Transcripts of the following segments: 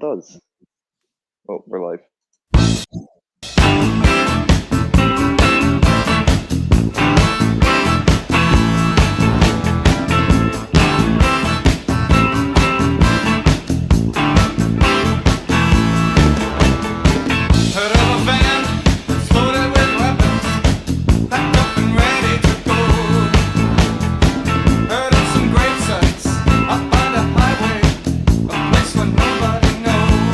does. Oh, we're live. Heard of a van that's loaded with weapons, packed up and ready to go. Heard of some grave sites up by the highway, a place where nobody knows.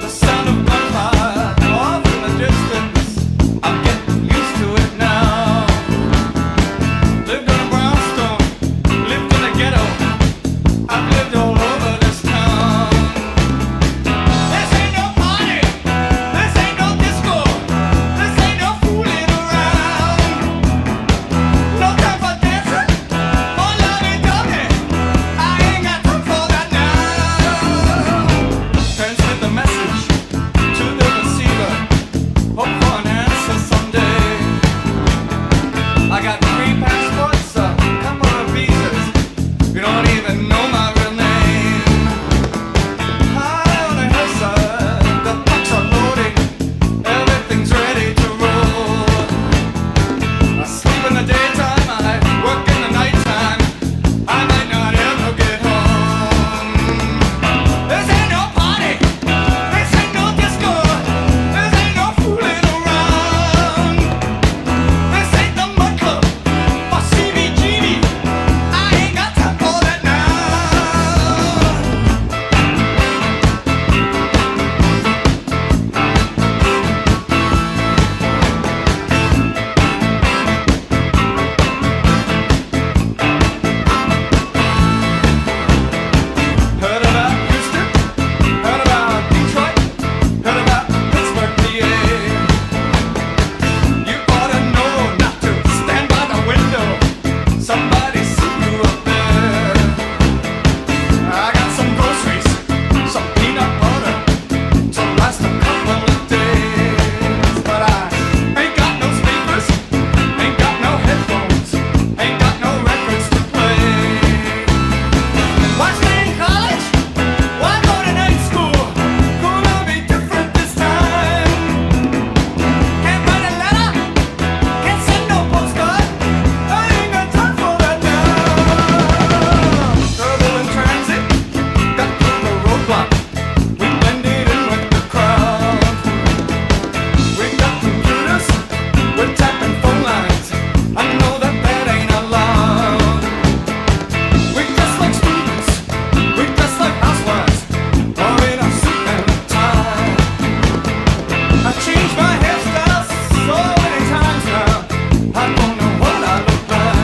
The sound of gunfire off in the distance, I'm getting used to it now. Lived on a brownstone, lived in a ghetto, I've lived all over this town. This ain't no party, this ain't no disco, this ain't no fooling around. No time for dancing, or lovey-dovey, I ain't got time for that now. Transmit the message to the receiver, hope for an answer someday. I got 3 passports, a couple of visas, you don't even know my real name. High on the hillside, the pucks are loading, everything's ready to roll. I sleep in the daytime, I work in the nighttime, I might not ever get home. This ain't no party, this ain't no disco, this ain't no fooling around. This ain't the mud club or CBGB, I ain't got time for that now. Heard about Houston, heard about Detroit, heard about Pittsburgh, PA. You ought to know not to stand by the window, somebody see you up there. I got some groceries, some peanut butter to last a couple of days, but I ain't got no speakers, ain't got no headphones, ain't got no records to play. Why stay in college? Why go to night school? Gonna be different this time. Can't write a letter, can't send no postcard, I ain't got time for that now. Trouble in transit, got through the roadblock, we blended in with the crowd. We got computers, we're tapping phone lines, I know that that ain't allowed. We dress like students, we dress like housewives, or in a suit and a tie. I changed my hairstyle so many times now, I don't know what I look like.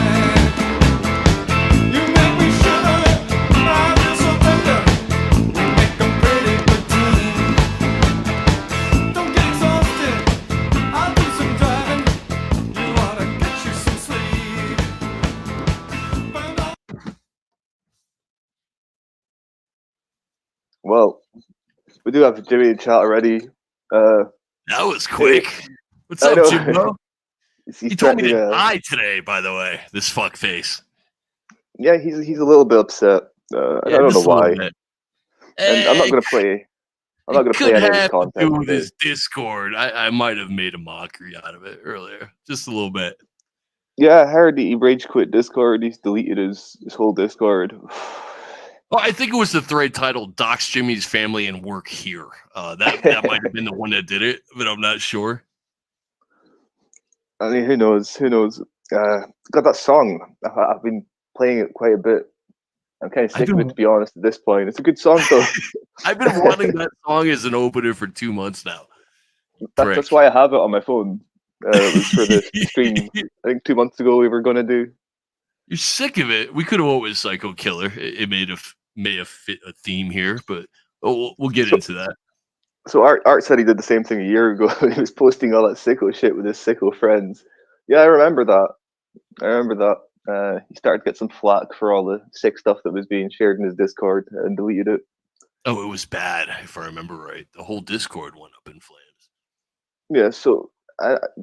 You make me shiver, I feel so tender, we make a pretty good team. Don't get exhausted, I'll do some driving, you ought to get you some sleep. Burn off. Well, we do have Jimmy in chat already. That was quick. What's I up, know. Jimbo? He's He told me to threatening, die today, by the way. This fuckface. yeah, he's a little bit upset. I don't know just a little why. bit. And I'm not gonna play. I'm not It gonna could play any of his have to do content with today. his Discord. I might have made a mockery out of it earlier, just a little bit. Yeah, I heard he rage quit Discord. He's deleted his whole Discord. Well, I think it was the thread titled "Docs Jimmy's Family and Work Here." That might have been the one that did it, but I'm not sure. I mean, who knows? Who knows? Got that song. I've been playing it quite a bit. I'm kind of sick of it, to be honest. At this point, it's a good song though. I've been wanting that song as an opener for 2 months now. That's why I have it on my phone. It was for the stream. I think 2 months ago we were gonna do. You're sick of it. We could have went with Psycho Killer. It may have fit a theme here, but we'll get into that. So Art said he did the same thing a year ago. He was posting all that sicko shit with his sicko friends. Yeah, I remember that. He started to get some flack for all the sick stuff that was being shared in his Discord and deleted it. Oh, it was bad, if I remember right. The whole Discord went up in flames. Yeah, so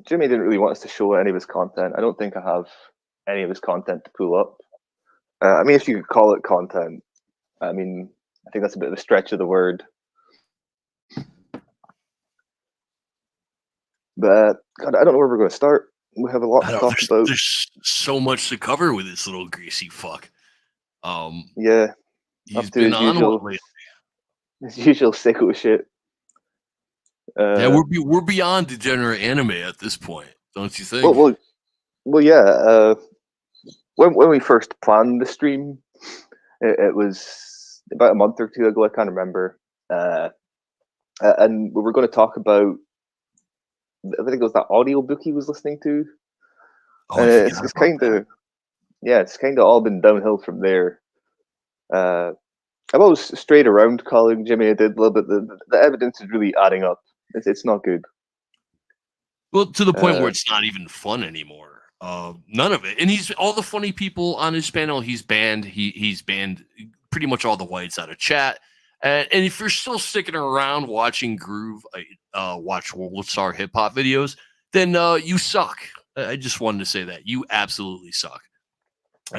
Jimmy didn't really want us to show any of his content. I don't think I have any of his content to pull up. I mean, if you could call it content, I mean, I think that's a bit of a stretch of the word. But God, I don't know where we're going to start. We have a lot I to don't. talk about. There's so much to cover with this little greasy fuck. Yeah, He's up to been on one lately. his usual sicko shit. Yeah, we're beyond degenerate anime at this point, don't you think? Well, yeah. When we first planned the stream, it was about a month or two ago. I can't remember. And we were going to talk about. I think it was that audiobook he was listening to. Oh, And I forgot it's about kind that. of, yeah, it's kind of all been downhill from there. I've always strayed around calling Jimmy a did a little bit. The evidence is really adding up. It's not good. Well, to the point where Uh, it's not even fun anymore. None of it. And he's all the funny people on his panel. He's banned. He's banned pretty much all the whites out of chat. And if you're still sticking around watching watch World Star hip hop videos, then you suck. I just wanted to say that you absolutely suck.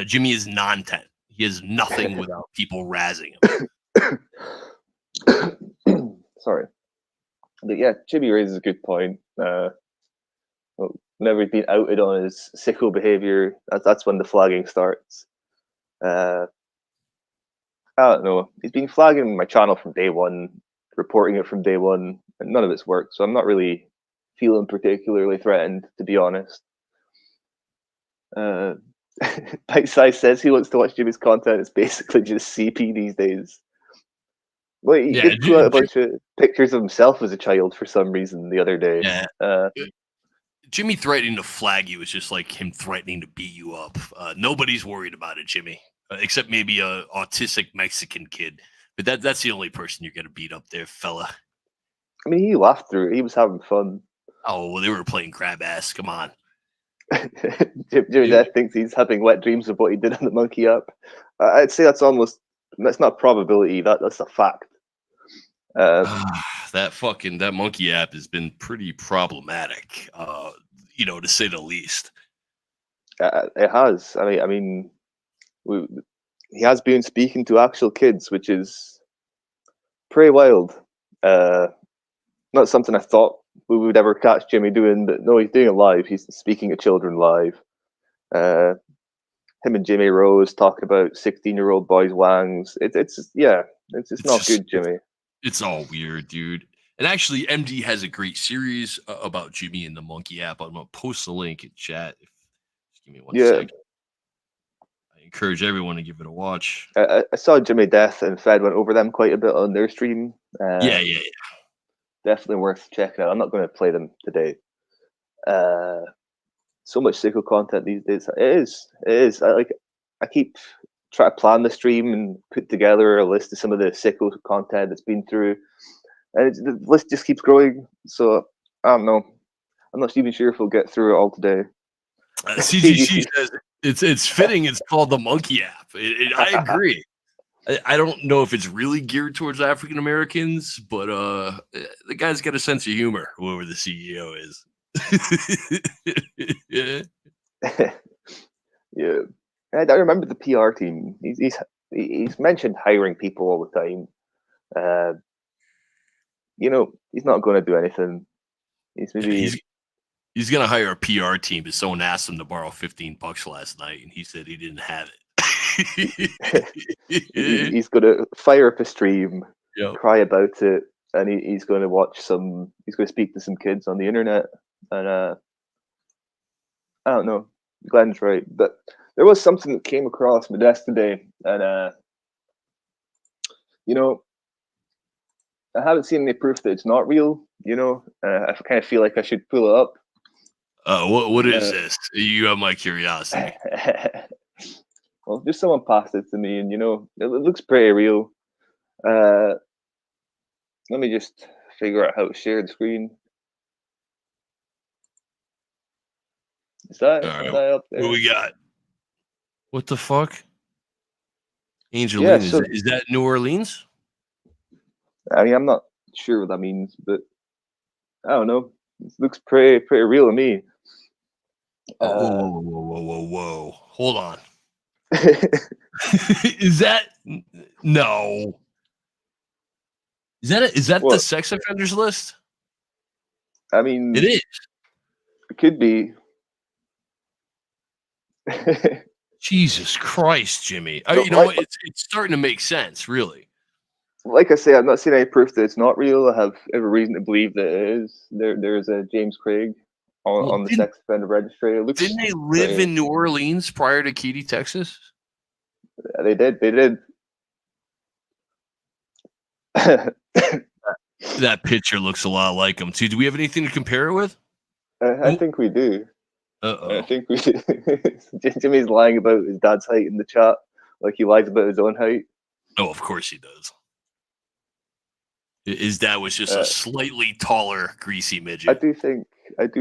Jimmy is non-10. He is nothing without people razzing him. Sorry, but yeah, Jimmy raises a good point. Whenever he's been outed on his sicko behavior, that's when the flagging starts. I don't know. He's been flagging my channel from day one, reporting it from day one, and none of it's worked. So I'm not really feeling particularly threatened, to be honest. Bite Size says he wants to watch Jimmy's content. It's basically just CP these days. Well, he did put out a bunch of pictures of himself as a child for some reason the other day. Yeah. Jimmy threatening to flag you is just like him threatening to beat you up. Nobody's worried about it, Jimmy, except maybe a autistic Mexican kid. But that's the only person you're going to beat up there, fella. I mean, he laughed through it. He was having fun. Oh, well, they were playing crab ass. Come on. Jimmy Death thinks he's having wet dreams of what he did on the Monkey app. I'd say that's not probability. That's a fact. That Monkey app has been pretty problematic, to say the least. It has. I mean, he has been speaking to actual kids, which is pretty wild. Not something I thought we would ever catch Jimmy doing, but no, he's doing it live. He's speaking to children live. Him and Jimmy Rose talk about 16-year-old boys' wangs. It's not good, Jimmy. It's all weird, dude. And actually, MD has a great series about Jimmy and the Monkey app. I'm gonna post the link in chat. Just give me one second. I encourage everyone to give it a watch. I saw Jimmy Death and Fed went over them quite a bit on their stream. Yeah. Definitely worth checking out. I'm not going to play them today. So much sicko content these days. It is. I keep trying to plan the stream and put together a list of some of the sicko content that's been through, and the list just keeps growing. So I don't know. I'm not even sure if we'll get through it all today. CGC says it's fitting. It's called the Monkey app. I agree. I don't know if it's really geared towards African Americans, but the guy's got a sense of humor, whoever the CEO is. Yeah. Yeah. I remember the PR team. He's mentioned hiring people all the time. He's not going to do anything. He's going to hire a PR team, but someone asked him to borrow $15 last night, and he said he didn't have it. He's going to fire up a stream, cry about it, and he's going to he's going to speak to some kids on the internet. And I don't know. Glenn's right, but there was something that came across my desk today, and I haven't seen any proof that it's not real. I kind of feel like I should pull it up. What is this? You have my curiosity. Well, just someone passed it to me, and it looks pretty real. Let me just figure out how to share the screen. Is that up there? What we got? What the fuck? Angelina, is that New Orleans? I mean, I'm not sure what that means, but I don't know. It looks pretty real to me. Whoa. Hold on. Is that no? Is that the What? sex offenders list? I It mean, is. it could be. Jesus Christ, Jimmy. No, You know what? It's starting to make sense, really. like I say, I've not seen any proof that it's not real. I have every reason to believe that it is. There's a James Craig Well, on the sex offender registry. It looks didn't they live pretty. in New Orleans prior to Katy, Texas? They did. They did. That picture looks a lot like him too. Do we have anything to compare it with? I think we do. Uh I oh. think we do. Jimmy's lying about his dad's height in the chat, like he lies about his own height. Oh, of course he does. His dad was just a slightly taller, greasy midget. I do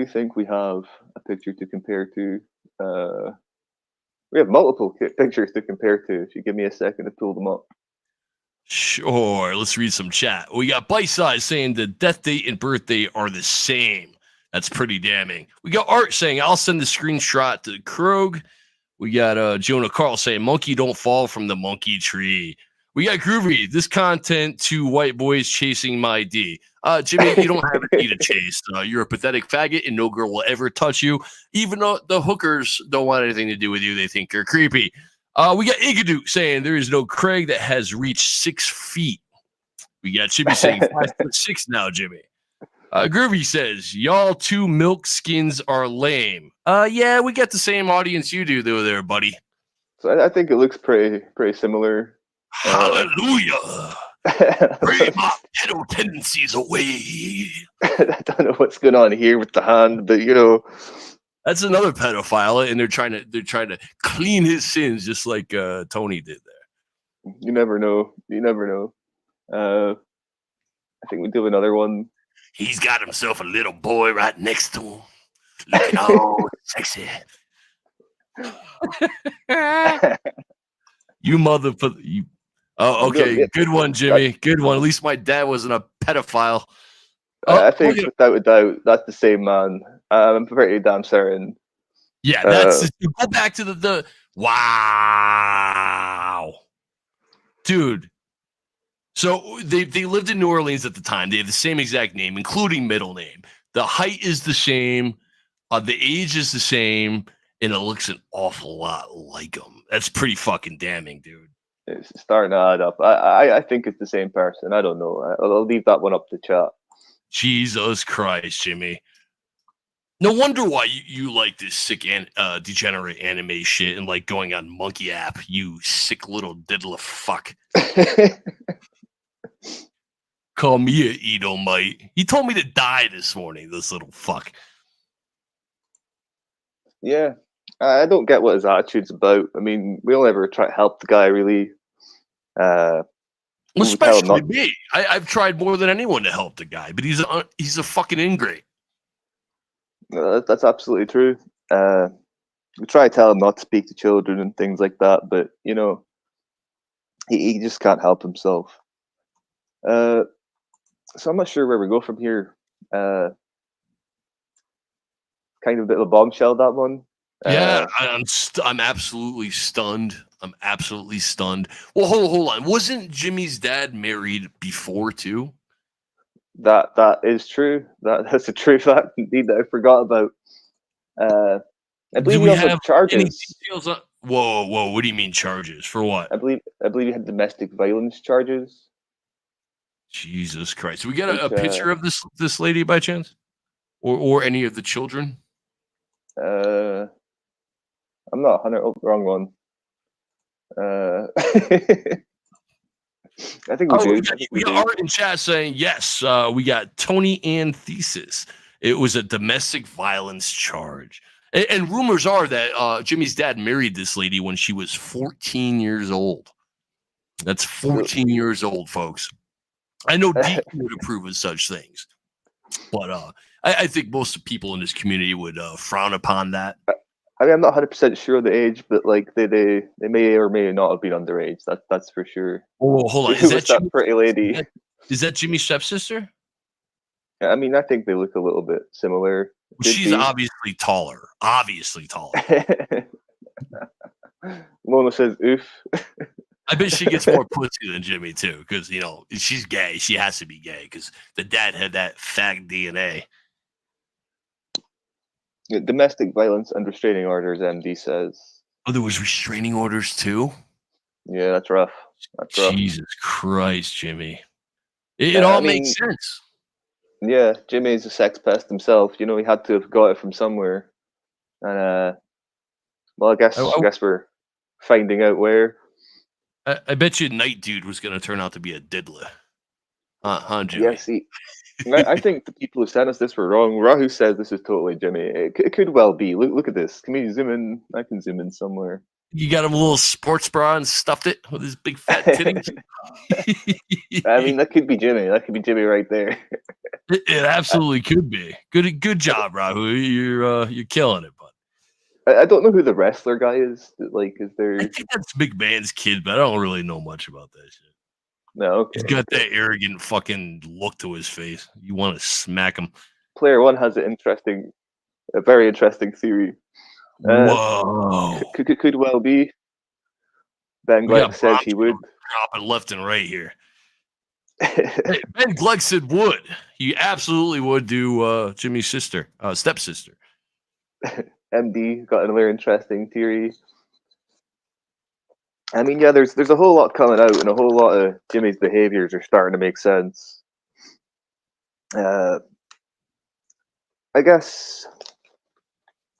think we have a picture to compare to. We have multiple pictures to compare to. If you give me a second to pull them up. Sure. Let's read some chat. We got Bite Size saying the death date and birthday are the same. That's pretty damning. We got Art saying, I'll send the screenshot to Krog. We got Jonah Carl saying, monkey don't fall from the monkey tree. We got Groovy. This content to white boys chasing my D. Jimmy, you don't have a D to chase. You're a pathetic faggot and no girl will ever touch you. Even though the hookers don't want anything to do with you, they think you're creepy. We got Igadoo saying there is no Craig that has reached 6 feet. We got Jimmy saying 5'6" now, Jimmy. Groovy says, y'all two milk skins are lame. Yeah, we got the same audience you do though there, buddy. So I think it looks pretty similar. Hallelujah. Pray my pedo tendencies away. I don't know what's going on here with the hand, but you know. That's another pedophile, and they're trying to clean his sins just like Tony did there. You never know. You never know. I think we do another one. He's got himself a little boy right next to him, looking all sexy. You motherfucker! You. Oh, okay, good one, Jimmy. Good one. At least my dad wasn't a pedophile. I think without a doubt, that's the same man. I'm pretty damn certain. Yeah, that's go back to the wow, dude. So they lived in New Orleans at the time. They have the same exact name, including middle name. The height is the same, the age is the same, and it looks an awful lot like him. That's pretty fucking damning, dude. It's starting to add up. I think it's the same person. I don't know. I'll leave that one up to chat. Jesus Christ, Jimmy. No wonder why you like this sick and degenerate anime shit and like going on Monkey App, you sick little diddler fuck. Call me a Edomite. He told me to die this morning, this little fuck. Yeah. I don't get what his attitude's about. I mean, we'll never try to help the guy, really. Especially me. I've tried more than anyone to help the guy, but he's a fucking ingrate. That's absolutely true. We try to tell him not to speak to children and things like that, but, you know, he just can't help himself. So I'm not sure where we go from here. Kind of a bit of a bombshell, that one. Yeah, I'm absolutely stunned. I'm absolutely stunned. Well, hold on. Wasn't Jimmy's dad married before too? That is true. That's a true fact indeed that I forgot about. I believe we also have charges. Any details on, whoa! What do you mean charges for what? I believe he had domestic violence charges. Jesus Christ! We got a picture of this lady by chance, or any of the children? I'm not 100. Oh, wrong one. I think we do. We got Art in chat saying yes. We got Tony and Thesis. It was a domestic violence charge, and rumors are that Jimmy's dad married this lady when she was 14 years old. That's 14 years old, folks. I know Deep would approve of such things, but I think most people in this community would frown upon that. I mean, I'm not 100% sure of the age, but like they may or may not have been underage. That's for sure. Oh, hold on. Is that pretty lady? Is that Jimmy's stepsister? Yeah, I mean, I think they look a little bit similar. She's obviously taller. Obviously taller. Mona says, "Oof." I bet she gets more pussy than Jimmy too, because she's gay. She has to be gay because the dad had that fag DNA. Domestic violence and restraining orders, MD says. Oh, there was restraining orders too. Yeah, that's rough. That's rough. Jesus Christ, Jimmy! It all makes sense. Yeah, Jimmy's a sex pest himself. He had to have got it from somewhere, and well, I guess we're finding out where. I bet you Night Dude was going to turn out to be a diddler. Huh, Jimmy? Yeah, see, I think the people who sent us this were wrong. Rahu says this is totally Jimmy. It could well be. Look at this. Can we zoom in? I can zoom in somewhere. You got him a little sports bra and stuffed it with his big fat titties. I mean, that could be Jimmy. That could be Jimmy right there. It absolutely could be. Good job, Rahu. You're killing it, bud. I don't know who the wrestler guy is. Like, is there? I think that's McMahon's kid, but I don't really know much about that shit. No, okay. He's got that arrogant fucking look to his face. You want to smack him. Player one has a very interesting theory. Whoa! Could well be. Ben Gleck says he would. Dropping left and right here. Hey, Ben Gleck said would. He absolutely would do Jimmy's sister, stepsister. MD got another interesting theory. I mean, yeah, there's a whole lot coming out, and a whole lot of Jimmy's behaviors are starting to make sense. I guess.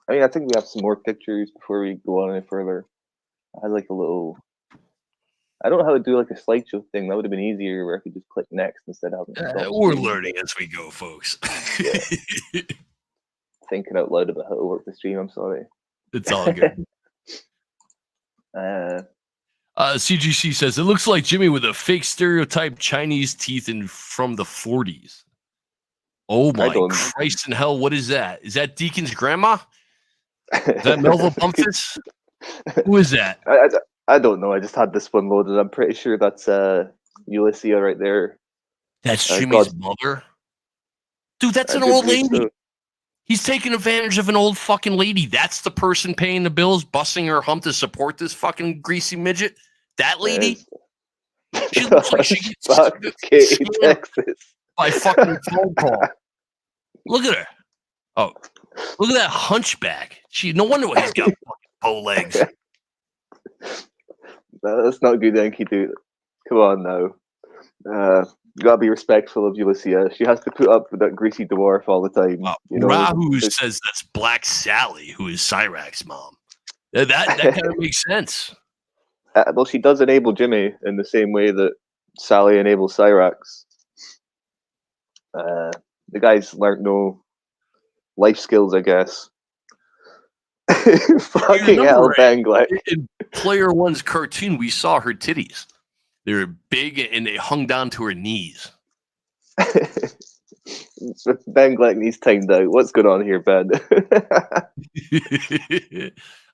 I mean, I think we have some more pictures before we go on any further. I had like a little. I don't know how to do like a slideshow thing. That would have been easier where I could just click next instead of having. We're learning as we go, folks. Yeah. Thinking out loud about how to work the stream. I'm sorry. It's all good. CGC says it looks like Jimmy with a fake stereotype Chinese teeth from the 40s. Oh my Christ in hell! What is that? Is that Deacon's grandma? Is that Melville Bumpus? Who is that? I don't know. I just had this one loaded. I'm pretty sure that's Ulysses right there. That's Jimmy's mother? Dude, that's an old lady. So. He's taking advantage of an old fucking lady. That's the person paying the bills, busting her hump to support this fucking greasy midget. That lady? She looks like she gets Texas. By fucking phone call. Look at her. Oh, look at that hunchback. No wonder why he's got fucking bow legs. That's not good, Yankee dude. Come on now. You gotta be respectful of Ulysses. She has to put up with that greasy dwarf all the time. Rahu says that's Black Sally, who is Cyrax's mom. That kind of makes sense. Well, she does enable Jimmy in the same way that Sally enables Cyrax. The guy's learned no life skills, I guess. Fucking hell, Bangla. In Player One's cartoon, we saw her titties. They were big and they hung down to her knees. Ben Gleck needs timed out. What's going on here, Ben?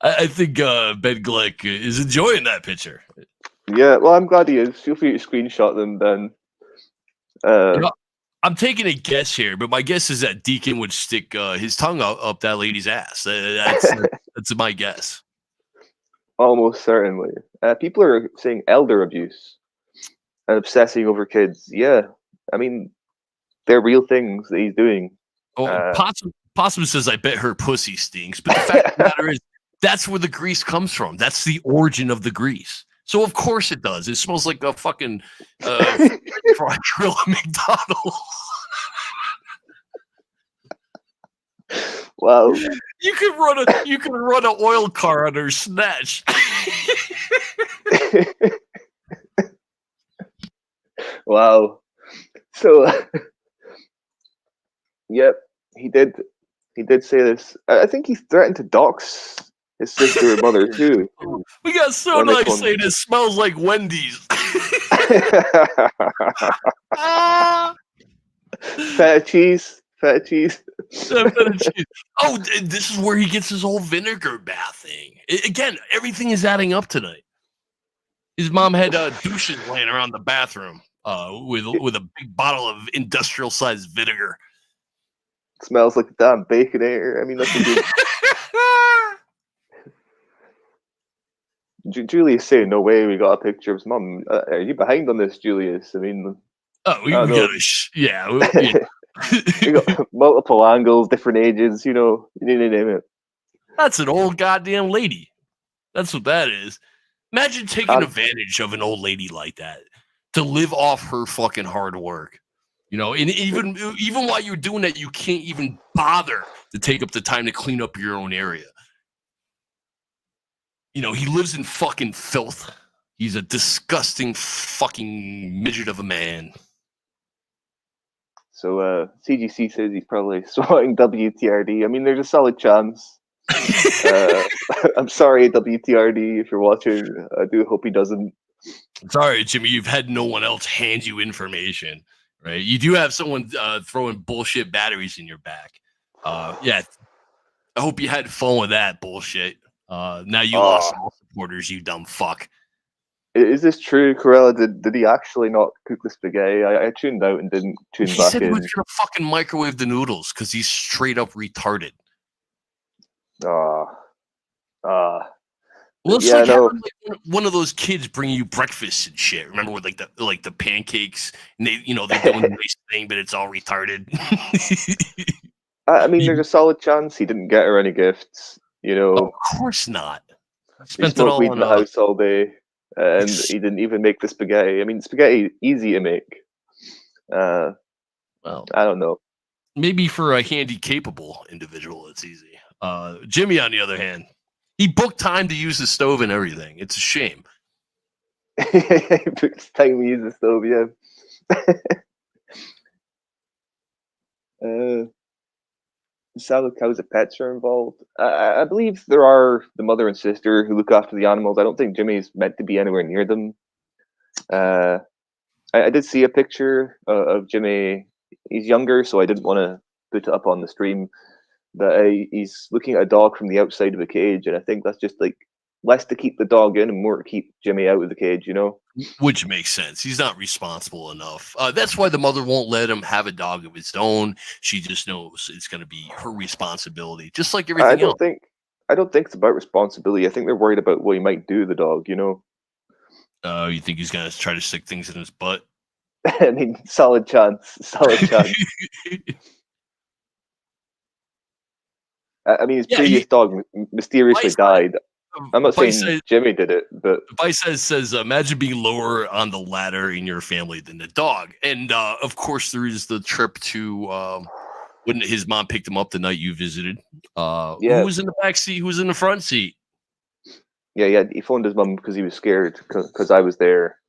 I think Ben Gleck is enjoying that picture. Yeah, well, I'm glad he is. Feel free to screenshot them, Ben. I'm taking a guess here, but my guess is that Deacon would stick his tongue up that lady's ass. That's my guess. Almost certainly. People are saying elder abuse and obsessing over kids. Yeah, I mean, they're real things that he's doing. Possum says, I bet her pussy stinks. But the fact of the matter is, that's where the grease comes from. That's the origin of the grease. So, of course it does. It smells like a fucking fried grill at McDonald's. Wow. You could run an oil car on her snatch. Wow. So, yep, he did say this. I think he threatened to dox his sister and mother too. We got so nice saying it smells like Wendy's. Feta cheese. Oh, this is where he gets his whole vinegar bath thing. Again, everything is adding up tonight. His mom had douches laying around the bathroom with a big bottle of industrial-sized vinegar. Smells like a damn Baconator. I mean, that's a good... Julius saying, "No way, we got a picture of his mum." Are you behind on this, Julius? I mean, Oh, I don't we know. gotta, yeah. We got multiple angles, different ages. You need to name it. That's an old goddamn lady. That's what that is. Imagine taking And advantage of an old lady like that to live off her fucking hard work. And even while you're doing that, you can't even bother to take up the time to clean up your own area. He lives in fucking filth. He's a disgusting fucking midget of a man. so CGC says he's probably swatting WTRD. I mean, there's a solid chance. I'm sorry, WTRD, if you're watching. I do hope he doesn't. Sorry, Jimmy, you've had no one else hand you information, right? You do have someone throwing bullshit batteries in your back. Yeah, I hope you had fun with that bullshit. Now you lost all supporters, you dumb fuck. Is this true, Corella? Did he actually not cook the spaghetti? I tuned out and didn't tune He back said he was in. gonna fucking microwave the noodles because he's straight up retarded. Ah, Well, it's yeah, like no. having like one of those kids bringing you breakfast and shit. Remember with like the pancakes and they're doing the nice thing, but it's all retarded. I mean, there's a solid chance he didn't get her any gifts. Of course not. He Spent it smoked all weed in on the house all day, and he didn't even make the spaghetti. I mean, spaghetti easy to make. well, I don't know. maybe for a handy capable individual, it's easy. Jimmy, on the other hand, he booked time to use the stove and everything. It's a shame. It's time we use the stove, yeah. Salad cows and pets are involved. I believe there are the mother and sister who look after the animals. I don't think Jimmy's meant to be anywhere near them. I did see a picture of Jimmy. He's younger, so I didn't want to put it up on the stream. But he's looking at a dog from the outside of a cage, and I think that's just like less to keep the dog in and more to keep Jimmy out of the cage. Which makes sense. He's not responsible enough. That's why the mother won't let him have a dog of his own. She just knows it's going to be her responsibility, just like everything else. I don't think it's about responsibility. I think they're worried about what he might do to the dog. You think he's going to try to stick things in his butt? I mean, solid chance. Solid chance. I mean, his previous dog mysteriously died. I'm not saying Jimmy did it, but Vice says imagine being lower on the ladder in your family than the dog. And of course, there is the trip to when his mom picked him up the night you visited. Who was in the back seat? Who was in the front seat? Yeah. He phoned his mom because he was scared because I was there,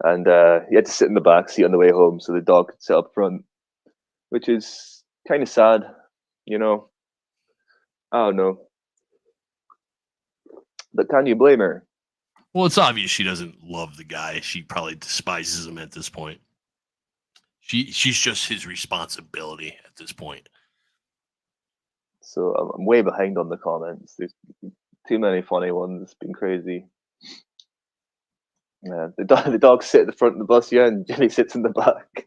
and he had to sit in the back seat on the way home so the dog could sit up front, which is kind of sad. I don't know. But can you blame her? Well, it's obvious she doesn't love the guy. She probably despises him at this point. She's just his responsibility at this point. So I'm way behind on the comments. There's too many funny ones. It's been crazy. Yeah, the dogs sit at the front of the bus, and Jimmy sits in the back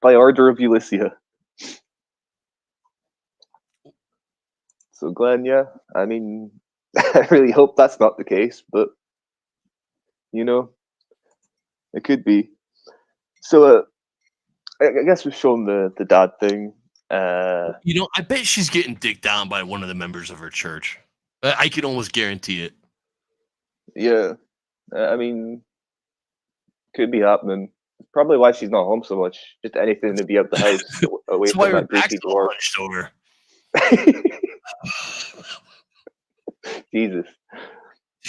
by order of Ulysses. So Glenn, I mean, I really hope that's not the case, but it could be. So I guess we've shown the dad thing. I bet she's getting dicked down by one of the members of her church. I can almost guarantee it. Yeah, I mean, could be happening. Probably why she's not home so much. Just anything to be out the house away That's from why her that back's greasy all dwarf. hunched over. Jesus.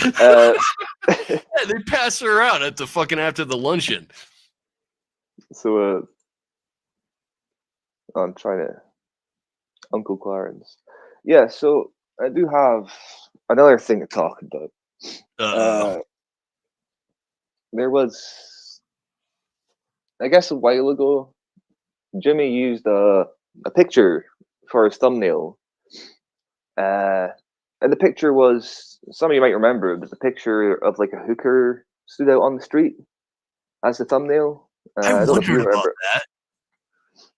They pass her around at the fucking after the luncheon. So I'm trying to Uncle Clarence. Yeah, so I do have another thing to talk about. There was, I guess, a while ago, Jimmy used a picture for his thumbnail. And the picture was, some of you might remember, but the picture of like a hooker stood out on the street as the thumbnail. I wondered about that.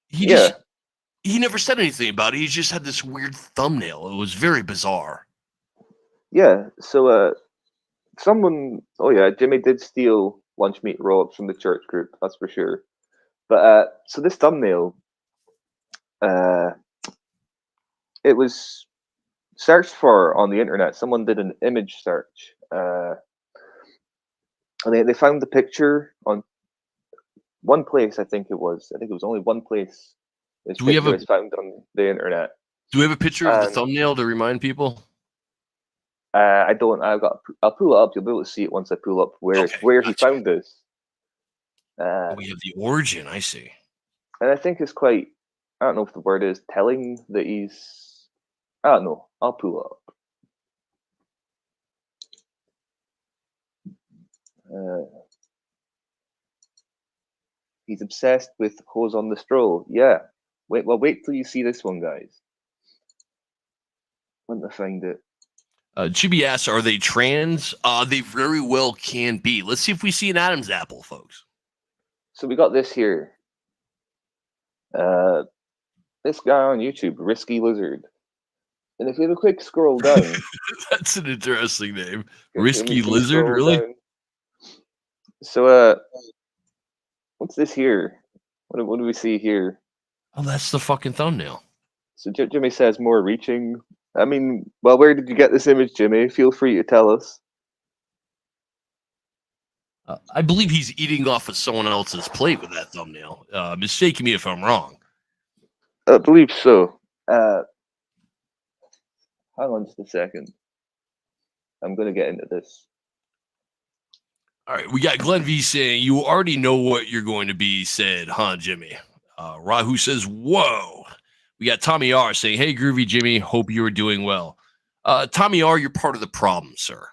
He never said anything about it. He just had this weird thumbnail. It was very bizarre. Yeah, so someone. Oh yeah, Jimmy did steal lunch meat roll-ups from the church group. That's for sure. But so this thumbnail, uh, it was searched for on the internet. Someone did an image search, and they found the picture on one place. I think it was. I think it was only one place. This Do we have picture a was found on the internet. Do we have a picture of the And thumbnail to remind people? I don't. I'll pull it up. You'll be able to see it once I pull up Okay, where he gotcha. found this. We have the origin. I see. And I think it's quite. I don't know if the word is telling that he's. I don't know. I'll pull it up. He's obsessed with hose on the stroll. Yeah. Wait till you see this one, guys. When I find it. Chibi asks, "Are they trans?" They very well can be. Let's see if we see an Adam's apple, folks. So we got this here. This guy on YouTube, Risky Lizard. And if you have a quick scroll down, That's an interesting name. let me Risky see, Lizard, scroll really? down. So what's this here? What do we see here? Oh, that's the fucking thumbnail. So Jimmy says more reaching. I mean, well, where did you get this image, Jimmy? Feel free to tell us. I believe he's eating off of someone else's plate with that thumbnail. Mistake me if I'm wrong. I believe so. Hang on just a second. I'm going to get into this. All right, we got Glenn V saying, "You already know what you're going to be said, huh, Jimmy?" Rahu says, "Whoa." We got Tommy R saying, "Hey, Groovy Jimmy, hope you are doing well." Tommy R, you're part of the problem, sir.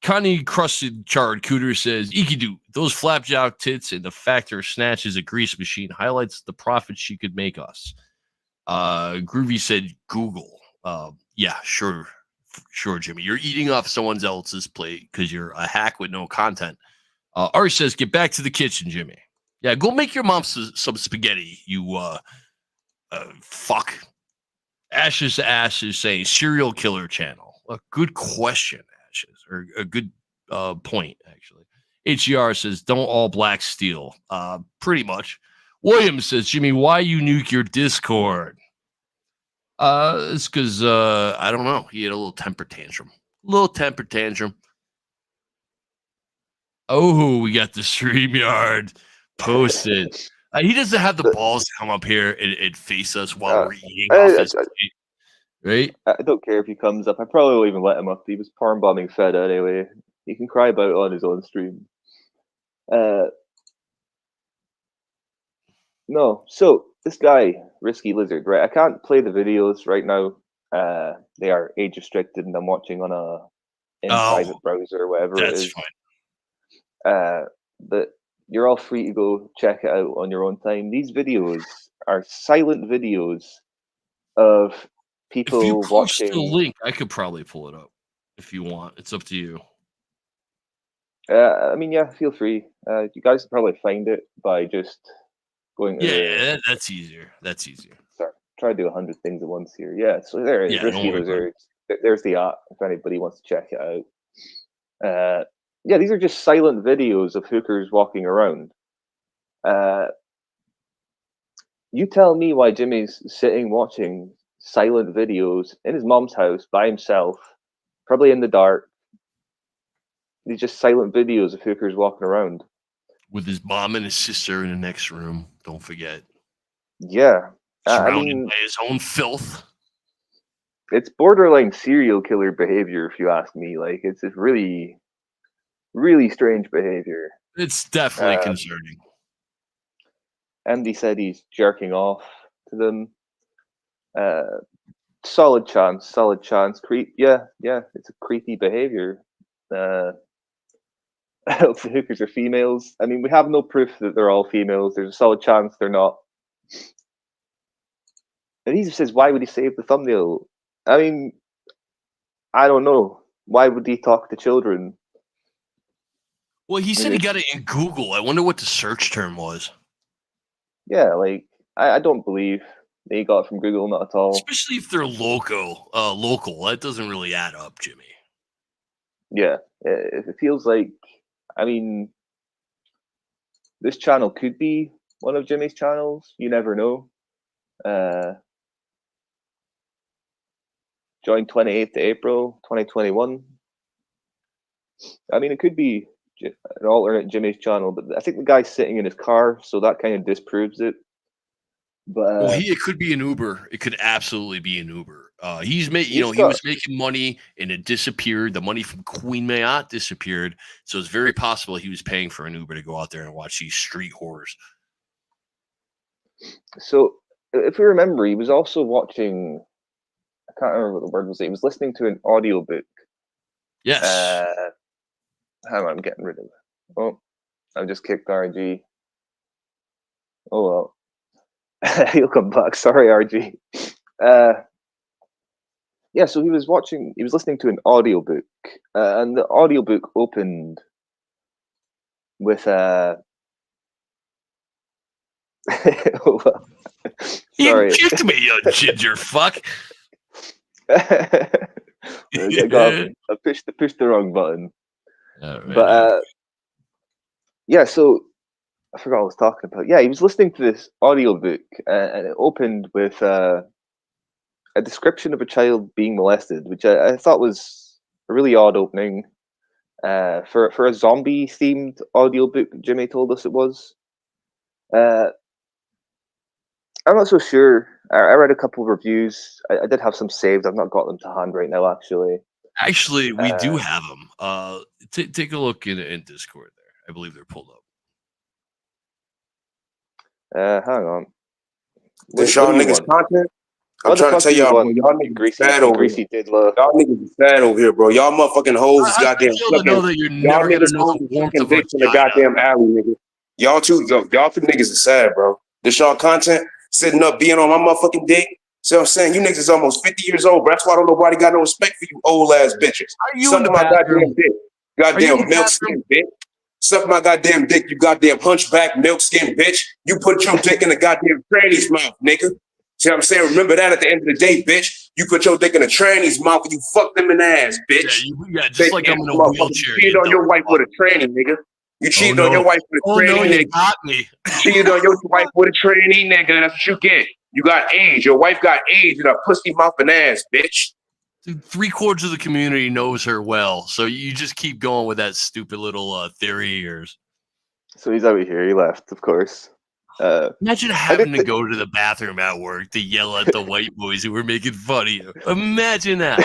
Connie Crusted Charred Cooter says, "Ikidu, those flapjack tits and the fact her snatch is a grease machine highlights the profit she could make us." Groovy said, "Google." Yeah, sure, Jimmy. You're eating off someone else's plate because you're a hack with no content. Ari says, "Get back to the kitchen, Jimmy." Yeah, go make your mom some spaghetti, you fuck. Ashes to Ashes saying serial killer channel. A good question, Ashes, or a good point, actually. HER says, "Don't all blacks steal?" Pretty much. Williams says, "Jimmy, why you nuke your Discord?" It's because I don't know. He had a little temper tantrum. Oh, we got the StreamYard posted. He doesn't have the balls to come up here and face us while we're eating off his plate, right? I don't care if he comes up. I probably won't even let him up. He was porn bombing Fed anyway. He can cry about it on his own stream. No, so this guy, Risky Lizard, right? I can't play the videos right now. They are age restricted, and I'm watching on a private browser or whatever it That's is. fine. But you're all free to go check it out on your own time. These videos are silent videos of people If you post watching. the link, I could probably pull it up if you want. It's up to you. I mean, yeah, feel free. You guys can probably find it by just going to Yeah, that's easier. Sorry, try to do 100 things at once here. Yeah, so there it is. Yeah, Risky don't worry about it. Lizard. There's the app if anybody wants to check it out. Yeah, these are just silent videos of hookers walking around. You tell me why Jimmy's sitting watching silent videos in his mom's house by himself, probably in the dark. These just silent videos of hookers walking around. With his mom and his sister in the next room. Don't forget. Yeah. Surrounded by his own filth. It's borderline serial killer behavior, if you ask me. Like, it's just really, really strange behavior. It's definitely concerning. Andy said he's jerking off to them. Solid chance. Yeah, it's a creepy behavior. The hookers are females. I mean, we have no proof that they're all females. There's a solid chance they're not. And he says, why would he save the thumbnail? I mean, I don't know. Why would he talk to children? Well, he said he got it in Google. I wonder what the search term was. Yeah, like, I don't believe they got it from Google, not at all. Especially if they're local. That doesn't really add up, Jimmy. Yeah, It feels like, I mean, this channel could be one of Jimmy's channels. You never know. Joined 28th April 2021. I mean, it could be an alternate Jimmy's channel, but I think the guy's sitting in his car, so that kind of disproves it. But Well, it could be an Uber. It could absolutely be an Uber. He's made, he's he got, was making money and it disappeared. The money from Queen Mayat disappeared, so it's very possible he was paying for an Uber to go out there and watch these street horrors. so if we remember, he was also watching. I can't remember what the word was. He was listening to an audiobook. Yes. Hang on, I'm getting rid of it. Oh, I've just kicked RG. Oh well. He'll come back. Sorry, RG. Yeah, so he was listening to an audiobook, and the audiobook opened with oh, well. Sorry. You kicked me, you ginger fuck. I pushed the wrong button. Right, But yeah, so I forgot what I was talking about. Yeah, he was listening to this audiobook, and it opened with a description of a child being molested, which I thought was a really odd opening for a zombie themed audiobook. Jimmy told us it was. I'm not so sure. I read a couple of reviews. I did have some saved. I've not got them to hand right now, actually. actually, we do have them. Take a look in Discord there. I believe they're pulled up. Hang on. This y'all niggas content? I'm trying to tell y'all, bro, y'all niggas sad over here. Y'all niggas is sad over here, bro. Y'all motherfucking hoes is goddamn fucking. Y'all niggas hoes is fucking dicks in the goddamn alley, nigga. Y'all two niggas is sad, bro. This y'all content? Sitting up, being on my motherfucking dick. See what I'm saying? You niggas is almost 50 years old, bro. That's why nobody got no respect for you old ass bitches. Suck my goddamn dick. Goddamn milk skin bitch. Suck my goddamn dick, you goddamn hunchback milk skin bitch. You put your dick in the goddamn tranny's mouth, nigga. See what I'm saying? Remember that at the end of the day, bitch. You put your dick in a tranny's mouth and you fuck them in the ass, bitch. Yeah, just like I'm in a wheelchair. You cheated on your wife with a tranny, nigga. You cheated on your wife with a tranny, nigga. You got me. Cheated on your wife with a tranny, nigga. That's what you get. You got AIDS. Your wife got AIDS in a pussy mouth and ass, bitch. Dude, 3/4 of the community knows her well, so you just keep going with that stupid little theory of yours. So he's out here. He left, of course. Imagine having to go to the bathroom at work to yell at the white boys who were making fun of you. Imagine that.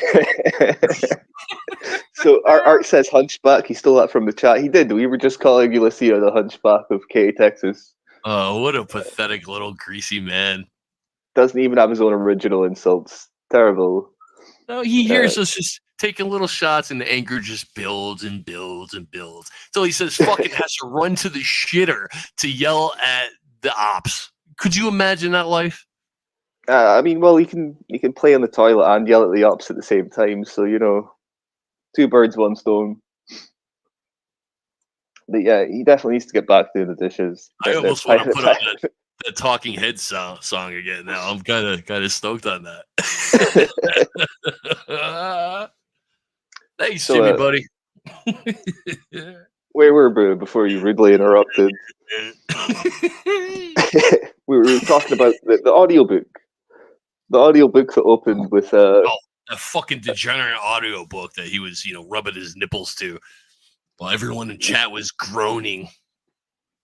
So Art says hunchback. He stole that from the chat. He did. We were just calling Ulysses the hunchback of Katy, Texas. Oh, what a pathetic little greasy man. Doesn't even have his own original insults. Terrible. No, he hears us just taking little shots, and the anger just builds and builds and builds. So he says, fucking has to run to the shitter to yell at the ops. Could you imagine that life? I mean, well, he can play in the toilet and yell at the ops at the same time. So, you know, 2 birds, 1 stone. But yeah, he definitely needs to get back doing the dishes. I almost want to put on that Talking Heads song again now. I'm kind of stoked on that. Thanks, So, Jimmy, buddy. Where were we before you rudely interrupted? we were talking about the audiobook. The audiobook that opened with a fucking degenerate audiobook that he was, rubbing his nipples to while everyone in chat was groaning.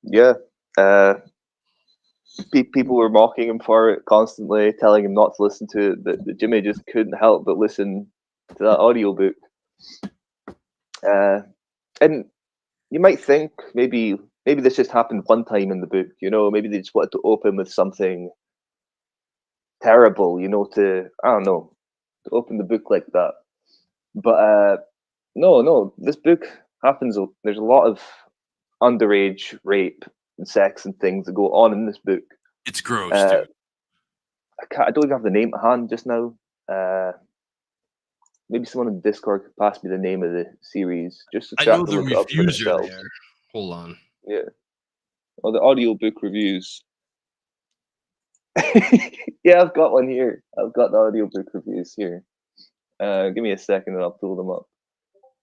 Yeah. People were mocking him for it constantly, telling him not to listen to it, but Jimmy just couldn't help but listen to that audiobook. And you might think maybe this just happened one time in the book, maybe they just wanted to open with something terrible, to open the book like that. But no, this book happens. There's a lot of underage rape and sex and things that go on in this book. It's gross, dude. I don't even have the name at hand just now. Maybe someone in Discord could pass me the name of the series. Just I know the reviews are there. Hold on. Yeah. Oh, the audiobook reviews. Yeah, I've got one here. I've got the audiobook reviews here. Give me a second and I'll pull them up.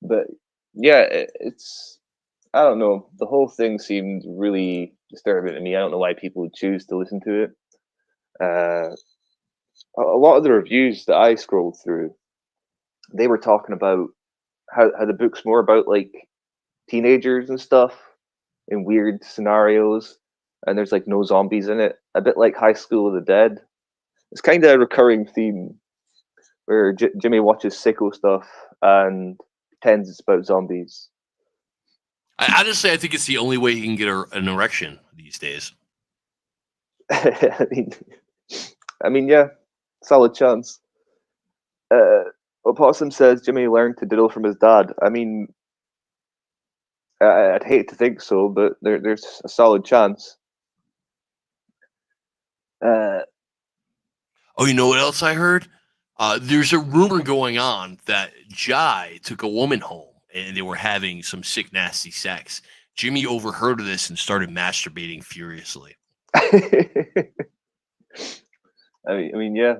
But Yeah, it's. I don't know. The whole thing seemed really disturbing to me. I don't know why people would choose to listen to it. A lot of the reviews that I scrolled through, they were talking about how the book's more about like teenagers and stuff in weird scenarios, and there's like no zombies in it. A bit like High School of the Dead. It's kind of a recurring theme where Jimmy watches sicko stuff and pretends it's about zombies. Honestly, I think it's the only way he can get an erection these days. I mean, yeah, solid chance. Opossum says Jimmy learned to diddle from his dad. I mean, I'd hate to think so, but there's a solid chance. Oh, you know what else I heard? There's a rumor going on that Jai took a woman home and they were having some sick, nasty sex. Jimmy overheard of this and started masturbating furiously. I mean, yeah,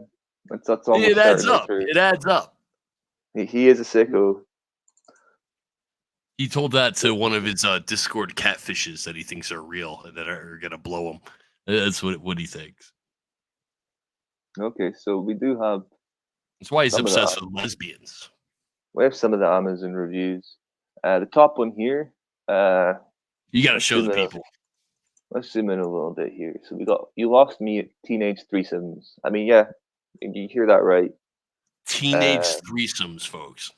that's almost it adds up. True. It adds up. He is a sicko. He told that to one of his Discord catfishes that he thinks are real and that are gonna blow him. That's what he thinks. Okay, so we do have. That's why he's obsessed with lesbians. We have some of the Amazon reviews. The top one here. You got to show the people. Let's zoom in a little bit here. So we got "You Lost Me at Teenage Threesomes." I mean, yeah, you hear that right. Teenage threesomes, folks.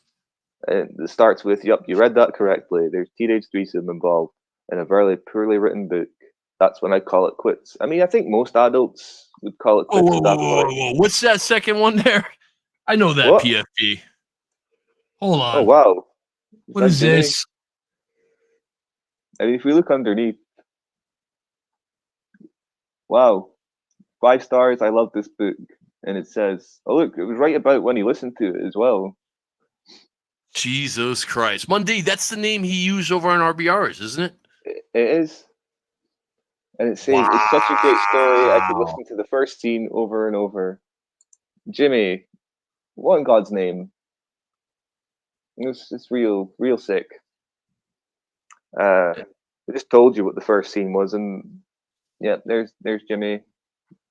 It starts with, "Yup, you read that correctly. There's teenage threesome involved in a very poorly written book. That's when I call it quits." I mean, I think most adults would call it quits. Whoa. What's that second one there? I know that what? PFP. Hold on. Oh, wow. What is this? I mean, if we look underneath, wow, 5 stars. I love this book. And it says, oh, look, it was right about when he listened to it as well. Jesus Christ. Monday, that's the name he used over on RBRs, isn't it? It is. And it says, It's such a great story. I could listen to the first scene over and over. Jimmy, what in God's name? It's real sick. I just told you what the first scene was, and yeah, there's Jimmy.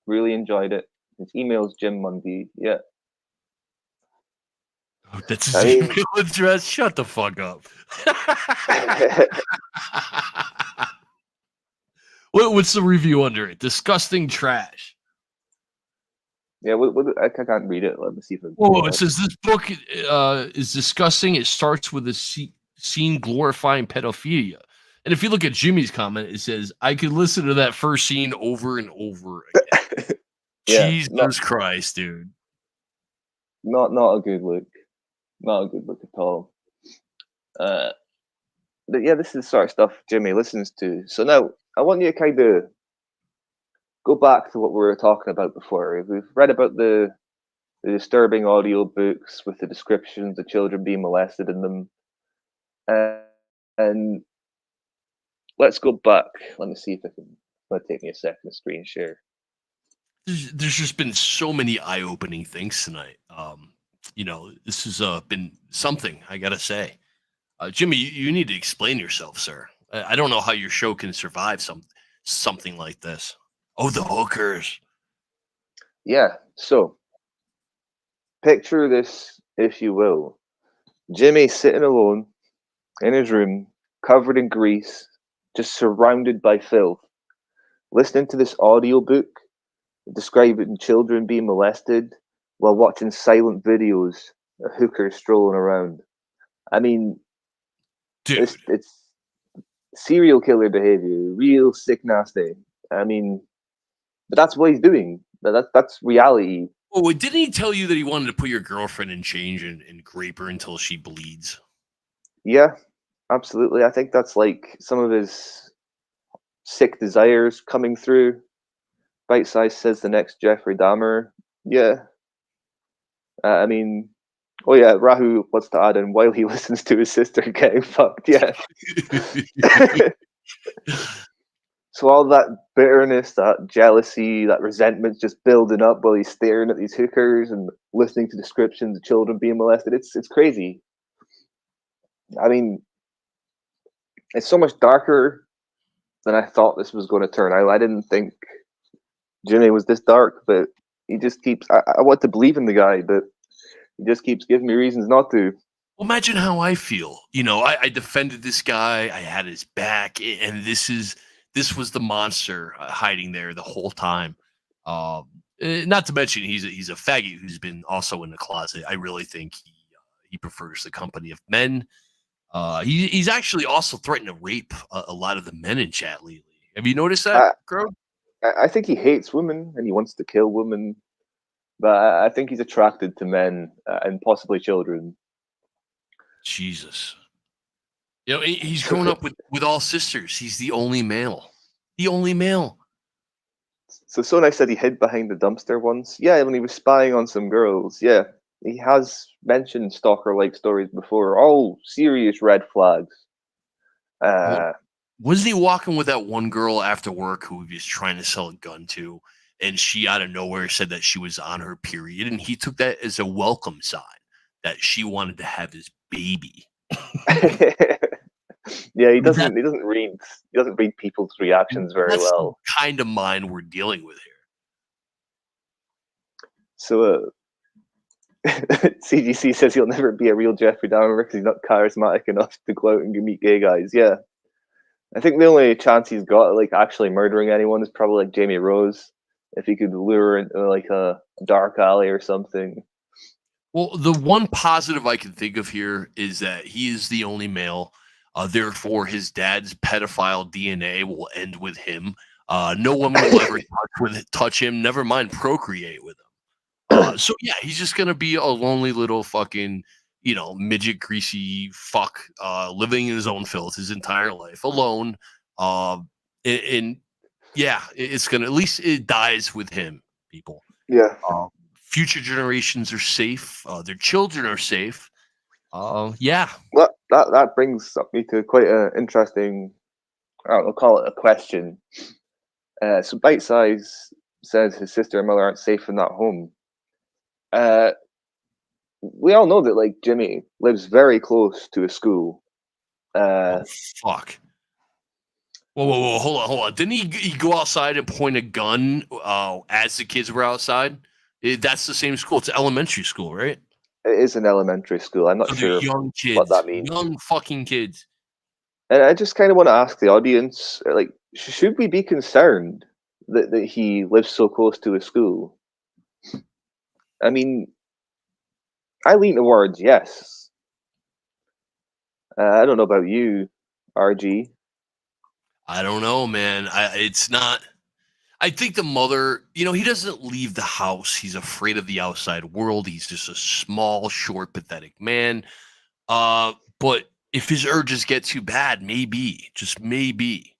Really enjoyed it. His email's Jim Mundy. Yeah. Oh, that's his email address. Shut the fuck up. What's the review under it? Disgusting trash. Yeah, I can't read it. Let me see if it says this book is disgusting. It starts with a scene glorifying pedophilia. And if you look at Jimmy's comment, it says, I could listen to that first scene over and over again. Yeah, Jesus Christ, dude. Not a good look. Not a good look at all. But yeah, this is the sort of stuff Jimmy listens to. So now I want you to kind of go back to what we were talking about before. We've read about the disturbing audio books with the descriptions of children being molested in them. And let's go back. Let me see if I can. It's going to take me a second to screen share. There's just been so many eye-opening things tonight. This has been something, I gotta say. Jimmy, you need to explain yourself, sir. I don't know how your show can survive something like this. Oh, the hookers. Yeah, so picture this, if you will. Jimmy sitting alone in his room, covered in grease, just surrounded by filth, listening to this audiobook describing children being molested while watching silent videos of hookers strolling around. I mean, dude, it's serial killer behavior, real sick, nasty. I mean, but that's what he's doing. That's reality. Oh, didn't he tell you that he wanted to put your girlfriend in chains and grape her until she bleeds? Yeah, absolutely. I think that's like some of his sick desires coming through. Bite Size says the next Jeffrey Dahmer. Yeah. I mean, oh yeah, Rahu wants to add in while he listens to his sister getting fucked. Yeah. So all that bitterness, that jealousy, that resentment's just building up while he's staring at these hookers and listening to descriptions of children being molested. It's crazy. I mean, it's so much darker than I thought this was going to turn out. I didn't think Jimmy was this dark, but he just keeps. I want to believe in the guy, but he just keeps giving me reasons not to. Well, imagine how I feel. I defended this guy. I had his back, and this was the monster hiding there the whole time. Not to mention he's a faggot who's been also in the closet. I really think he prefers the company of men. He's actually also threatened to rape a lot of the men in chat lately. Have you noticed that, Crow? I think he hates women and he wants to kill women, but I think he's attracted to men and possibly children. Jesus. He's grown up with all sisters. He's the only male. The only male. So nice said he hid behind the dumpster once. Yeah, when he was spying on some girls. Yeah, he has mentioned stalker-like stories before. All serious red flags. Wasn't he walking with that one girl after work who he was trying to sell a gun to, and she out of nowhere said that she was on her period, and he took that as a welcome sign that she wanted to have his baby. Yeah, he doesn't read people's reactions very well. The kind of mind we're dealing with here. So CGC says he'll never be a real Jeffrey Dahmer because he's not charismatic enough to go out and meet gay guys. Yeah, I think the only chance he's got like actually murdering anyone is probably like Jamie Rose, if he could lure her into like a dark alley or something. Well, the one positive I can think of here is that he is the only male. Therefore, his dad's pedophile DNA will end with him. No woman will ever touch him, never mind procreate with him. So, yeah, he's just going to be a lonely little fucking, midget, greasy fuck living in his own filth his entire life alone. And yeah, it's going to, at least it dies with him, people. Yeah. Future generations are safe. Their children are safe. Yeah. Well, that brings me to quite an interesting, I'll call it a question. So Bite Size says his sister and mother aren't safe in that home. We all know that like Jimmy lives very close to a school. Fuck. Whoa, hold on. Didn't he go outside and point a gun as the kids were outside? That's the same school. It's elementary school, right? It is an elementary school. I'm not sure young kids, what that means. Young fucking kids. And I just kind of want to ask the audience, like, should we be concerned that he lives so close to a school? I mean, I lean towards yes. I don't know about you, RG. I don't know, man. It's not. I think the mother, he doesn't leave the house. He's afraid of the outside world. He's just a small, short, pathetic man. But if his urges get too bad, maybe, just maybe.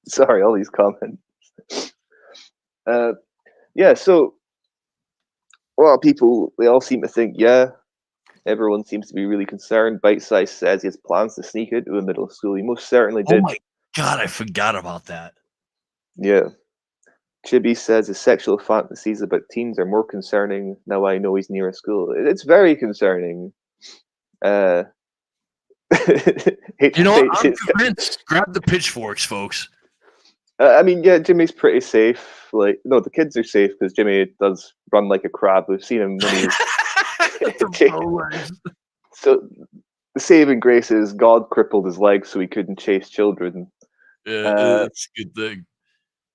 Sorry, all these comments. Yeah, so a lot of people, they all seem to think, yeah, everyone seems to be really concerned. Bite Size says he has plans to sneak into a middle school. He most certainly did. Oh my God, I forgot about that. Yeah. Chibi says his sexual fantasies about teens are more concerning now I know he's near a school. It's very concerning. I'm convinced. Grab the pitchforks, folks. I mean, yeah, Jimmy's pretty safe. Like, no, the kids are safe because Jimmy does run like a crab. We've seen him when he's so the saving grace is God crippled his legs so he couldn't chase children. Yeah, that's a good thing.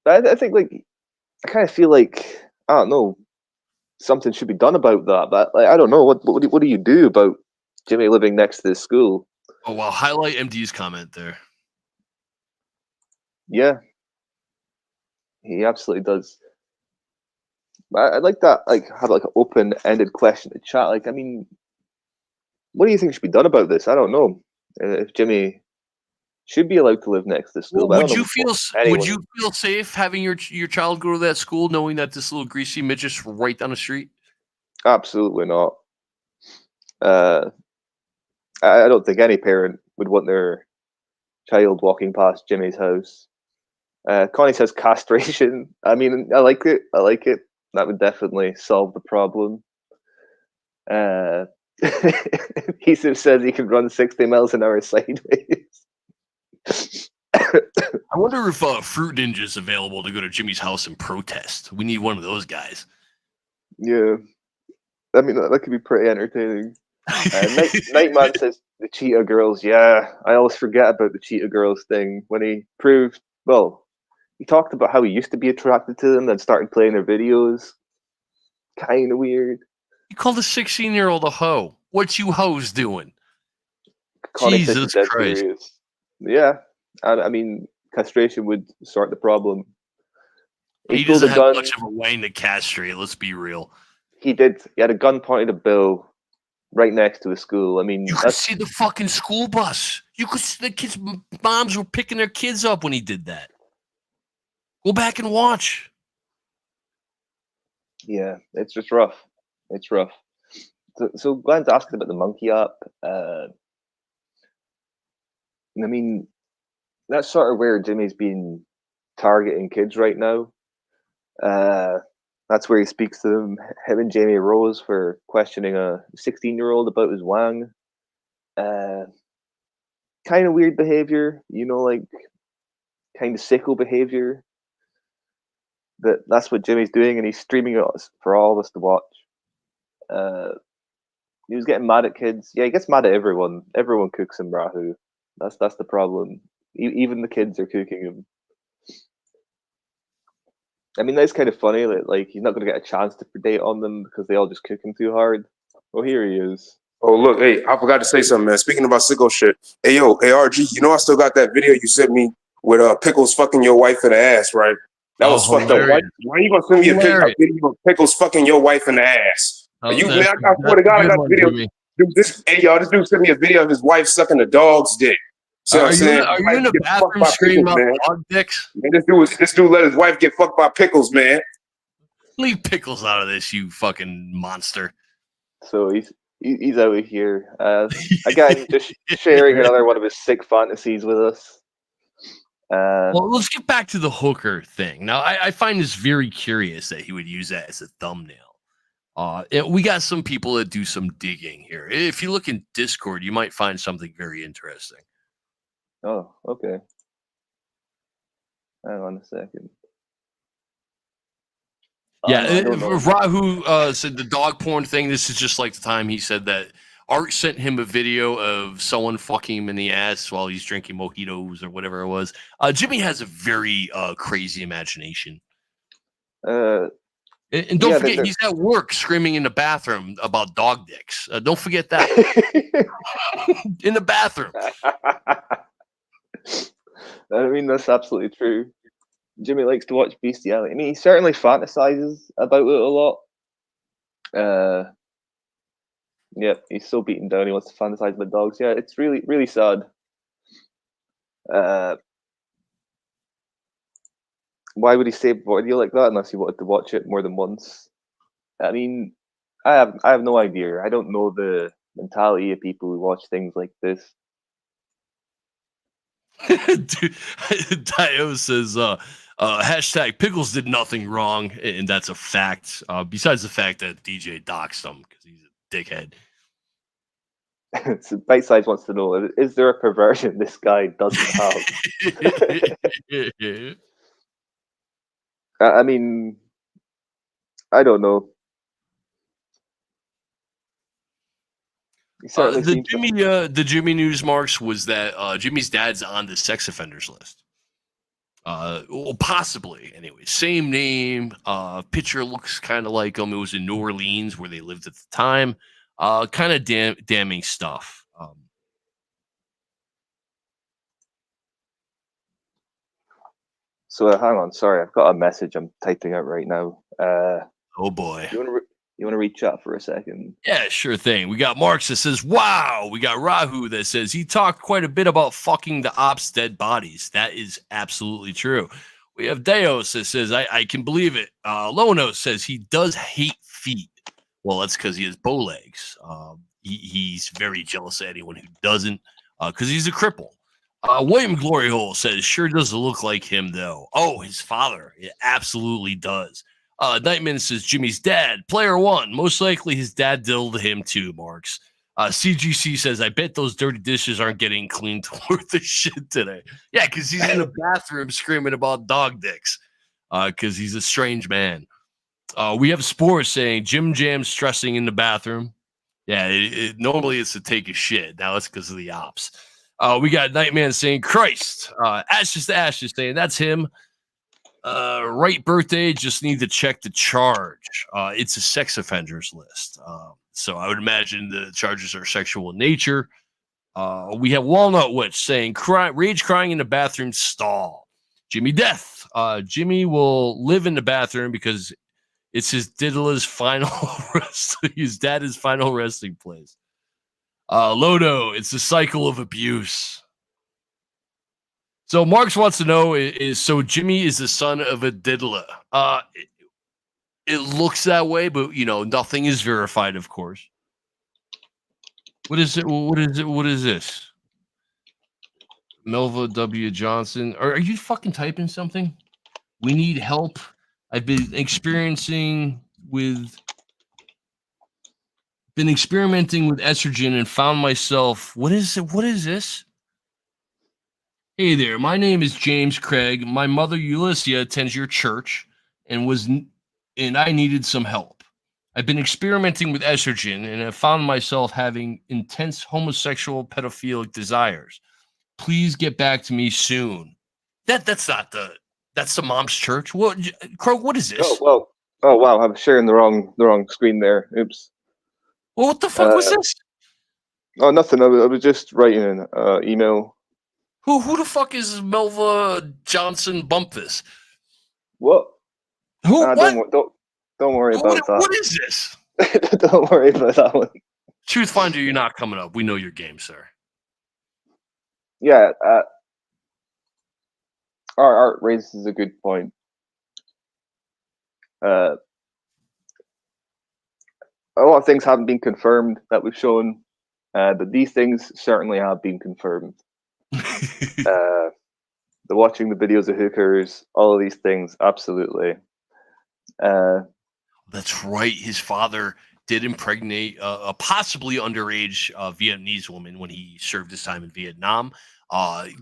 I think, like, I kind of feel like, I don't know, something should be done about that. But like, I don't know, what do you do about Jimmy living next to this school? Oh wow! Highlight MD's comment there. Yeah, he absolutely does. I'd like that, like, have like an open-ended question to chat. Like, I mean, what do you think should be done about this? I don't know if Jimmy should be allowed to live next to the school. Well, would you feel safe having your child go to that school, knowing that this little greasy midget's right down the street? Absolutely not. I don't think any parent would want their child walking past Jimmy's house. Connie says castration. I mean, I like it. That would definitely solve the problem. He says he can run 60 miles an hour sideways. I wonder if Fruit Ninja's available to go to Jimmy's house and protest. We need one of those guys. Yeah. I mean, that could be pretty entertaining. Nightman says the Cheetah Girls. Yeah, I always forget about the Cheetah Girls thing. When he proved, well, he talked about how he used to be attracted to them, then started playing their videos. Kind of weird. You called a 16-year-old a hoe. What you hoes doing? Jesus Christ. Serious. Yeah, I mean, castration would sort the problem. He doesn't have much of a way to castrate, let's be real. He did. He had a gun pointed at Bill right next to his school. I mean, you could see the fucking school bus. You could see the kids' moms were picking their kids up when he did that. Go back and watch. Yeah, it's just rough. It's rough. So Glenn's asking about the monkey app. I mean, that's sort of where Jimmy's been targeting kids right now. That's where he speaks to them. Him and Jamie Rose for questioning a 16-year-old about his wang. Kind of weird behavior, like kind of sicko behavior. That's what Jimmy's doing, and he's streaming it for all of us to watch. He was getting mad at kids. Yeah, he gets mad at everyone. Everyone cooks him Rahu. That's the problem. Even the kids are cooking him. I mean, that's kind of funny that like he's not going to get a chance to predate on them because they all just cook him too hard. Well, here he is. Oh, look, hey, I forgot to say something, man. Speaking about sicko shit. Hey, yo, ARG, I still got that video you sent me with Pickles fucking your wife in the ass, right? That was fucked up. Why are you going to send me a video of Pickles fucking your wife in the ass? I swear to God, I got a video. Dude, this dude sent me a video of his wife sucking a dog's dick. So are you in the bathroom screaming about dog dicks? Man, this dude let his wife get fucked by Pickles, man. Leave Pickles out of this, you fucking monster. So he's out of here. Again, just sharing another one of his sick fantasies with us. Well, let's get back to the hooker thing. Now, I find this very curious that he would use that as a thumbnail. We got some people that do some digging here. If you look in Discord, you might find something very interesting. Oh, okay. Hang on a second. Yeah, Rahu said the dog porn thing. This is just like the time he said that Art sent him a video of someone fucking him in the ass while he's drinking mojitos or whatever it was. Jimmy has a very crazy imagination. And don't forget, he's at work screaming in the bathroom about dog dicks. Don't forget that. In the bathroom. I mean, that's absolutely true. Jimmy likes to watch bestiality. I mean, he certainly fantasizes about it a lot. Yeah, he's so beaten down. He wants to fantasize about dogs. Yeah, it's really, really sad. Why would he save a video like that unless he wanted to watch it more than once? I mean, I have no idea. I don't know the mentality of people who watch things like this. Dio says, hashtag Pickles did nothing wrong, and that's a fact. Besides the fact that DJ doxed him because he's a dickhead. So Bite Size wants to know, is there a perversion this guy doesn't have? I mean, I don't know. The Jimmy News marks was that Jimmy's dad's on the sex offenders list. Well, possibly. Anyway, same name. Picture looks kind of like him. It was in New Orleans where they lived at the time. Kind of damning stuff. So hang on, sorry, I've got a message I'm typing out right now. Oh boy. You want to reach out for a second? Yeah, sure thing. We got Marks that says, wow. We got Rahu that says he talked quite a bit about fucking the ops' dead bodies. That is absolutely true. We have Deos that says, I can believe it. Lono says he does hate feet. Well, that's because he has bow legs. He's very jealous of anyone who doesn't because he's a cripple. William Glory Hole says, sure doesn't look like him, though. Oh, his father. It absolutely does. Nightman says Jimmy's dad, player one. Most likely his dad diddled him too, Marks. CGC says, I bet those dirty dishes aren't getting cleaned worth the shit today. Yeah, because he's in the bathroom screaming about dog dicks because he's a strange man. We have Spores saying Jim Jam's stressing in the bathroom. Yeah, normally it's to take a shit. Now it's because of the ops. We got Nightman saying, Christ. Ashes to Ashes saying, that's him. Right birthday, just need to check the charge. It's a sex offenders list. So I would imagine the charges are sexual in nature. We have Walnut Witch saying, rage crying in the bathroom stall. Jimmy Death. Jimmy will live in the bathroom because it's his diddler's final his dad's final resting place. Lodo, it's a cycle of abuse. So Marks wants to know is so Jimmy is the son of a diddler. It looks that way, but nothing is verified, of course. What is it? What is it? What is this? Melva W. Johnson. Are you fucking typing something? We need help. I've been experimenting with estrogen and found myself. What is it? What is this? Hey there, my name is James Craig. My mother Ulysses attends your church and I needed some help. I've been experimenting with estrogen and have found myself having intense homosexual pedophilic desires. Please get back to me soon. That's the mom's church. What, Krog? What is this? Oh wow! I'm sharing the wrong screen there. Oops. Well, what the fuck was this? Oh, nothing. I was just writing an email. Who the fuck is Melva Johnson Bumpus? What? Who? What? Don't worry about that. What is this? Don't worry about that one. Truth Finder, you're not coming up. We know your game, sir. Yeah. Art raises a good point. A lot of things haven't been confirmed that we've shown, but these things certainly have been confirmed. The watching the videos of hookers, all of these things, absolutely. That's right. His father did impregnate a possibly underage Vietnamese woman when he served his time in Vietnam,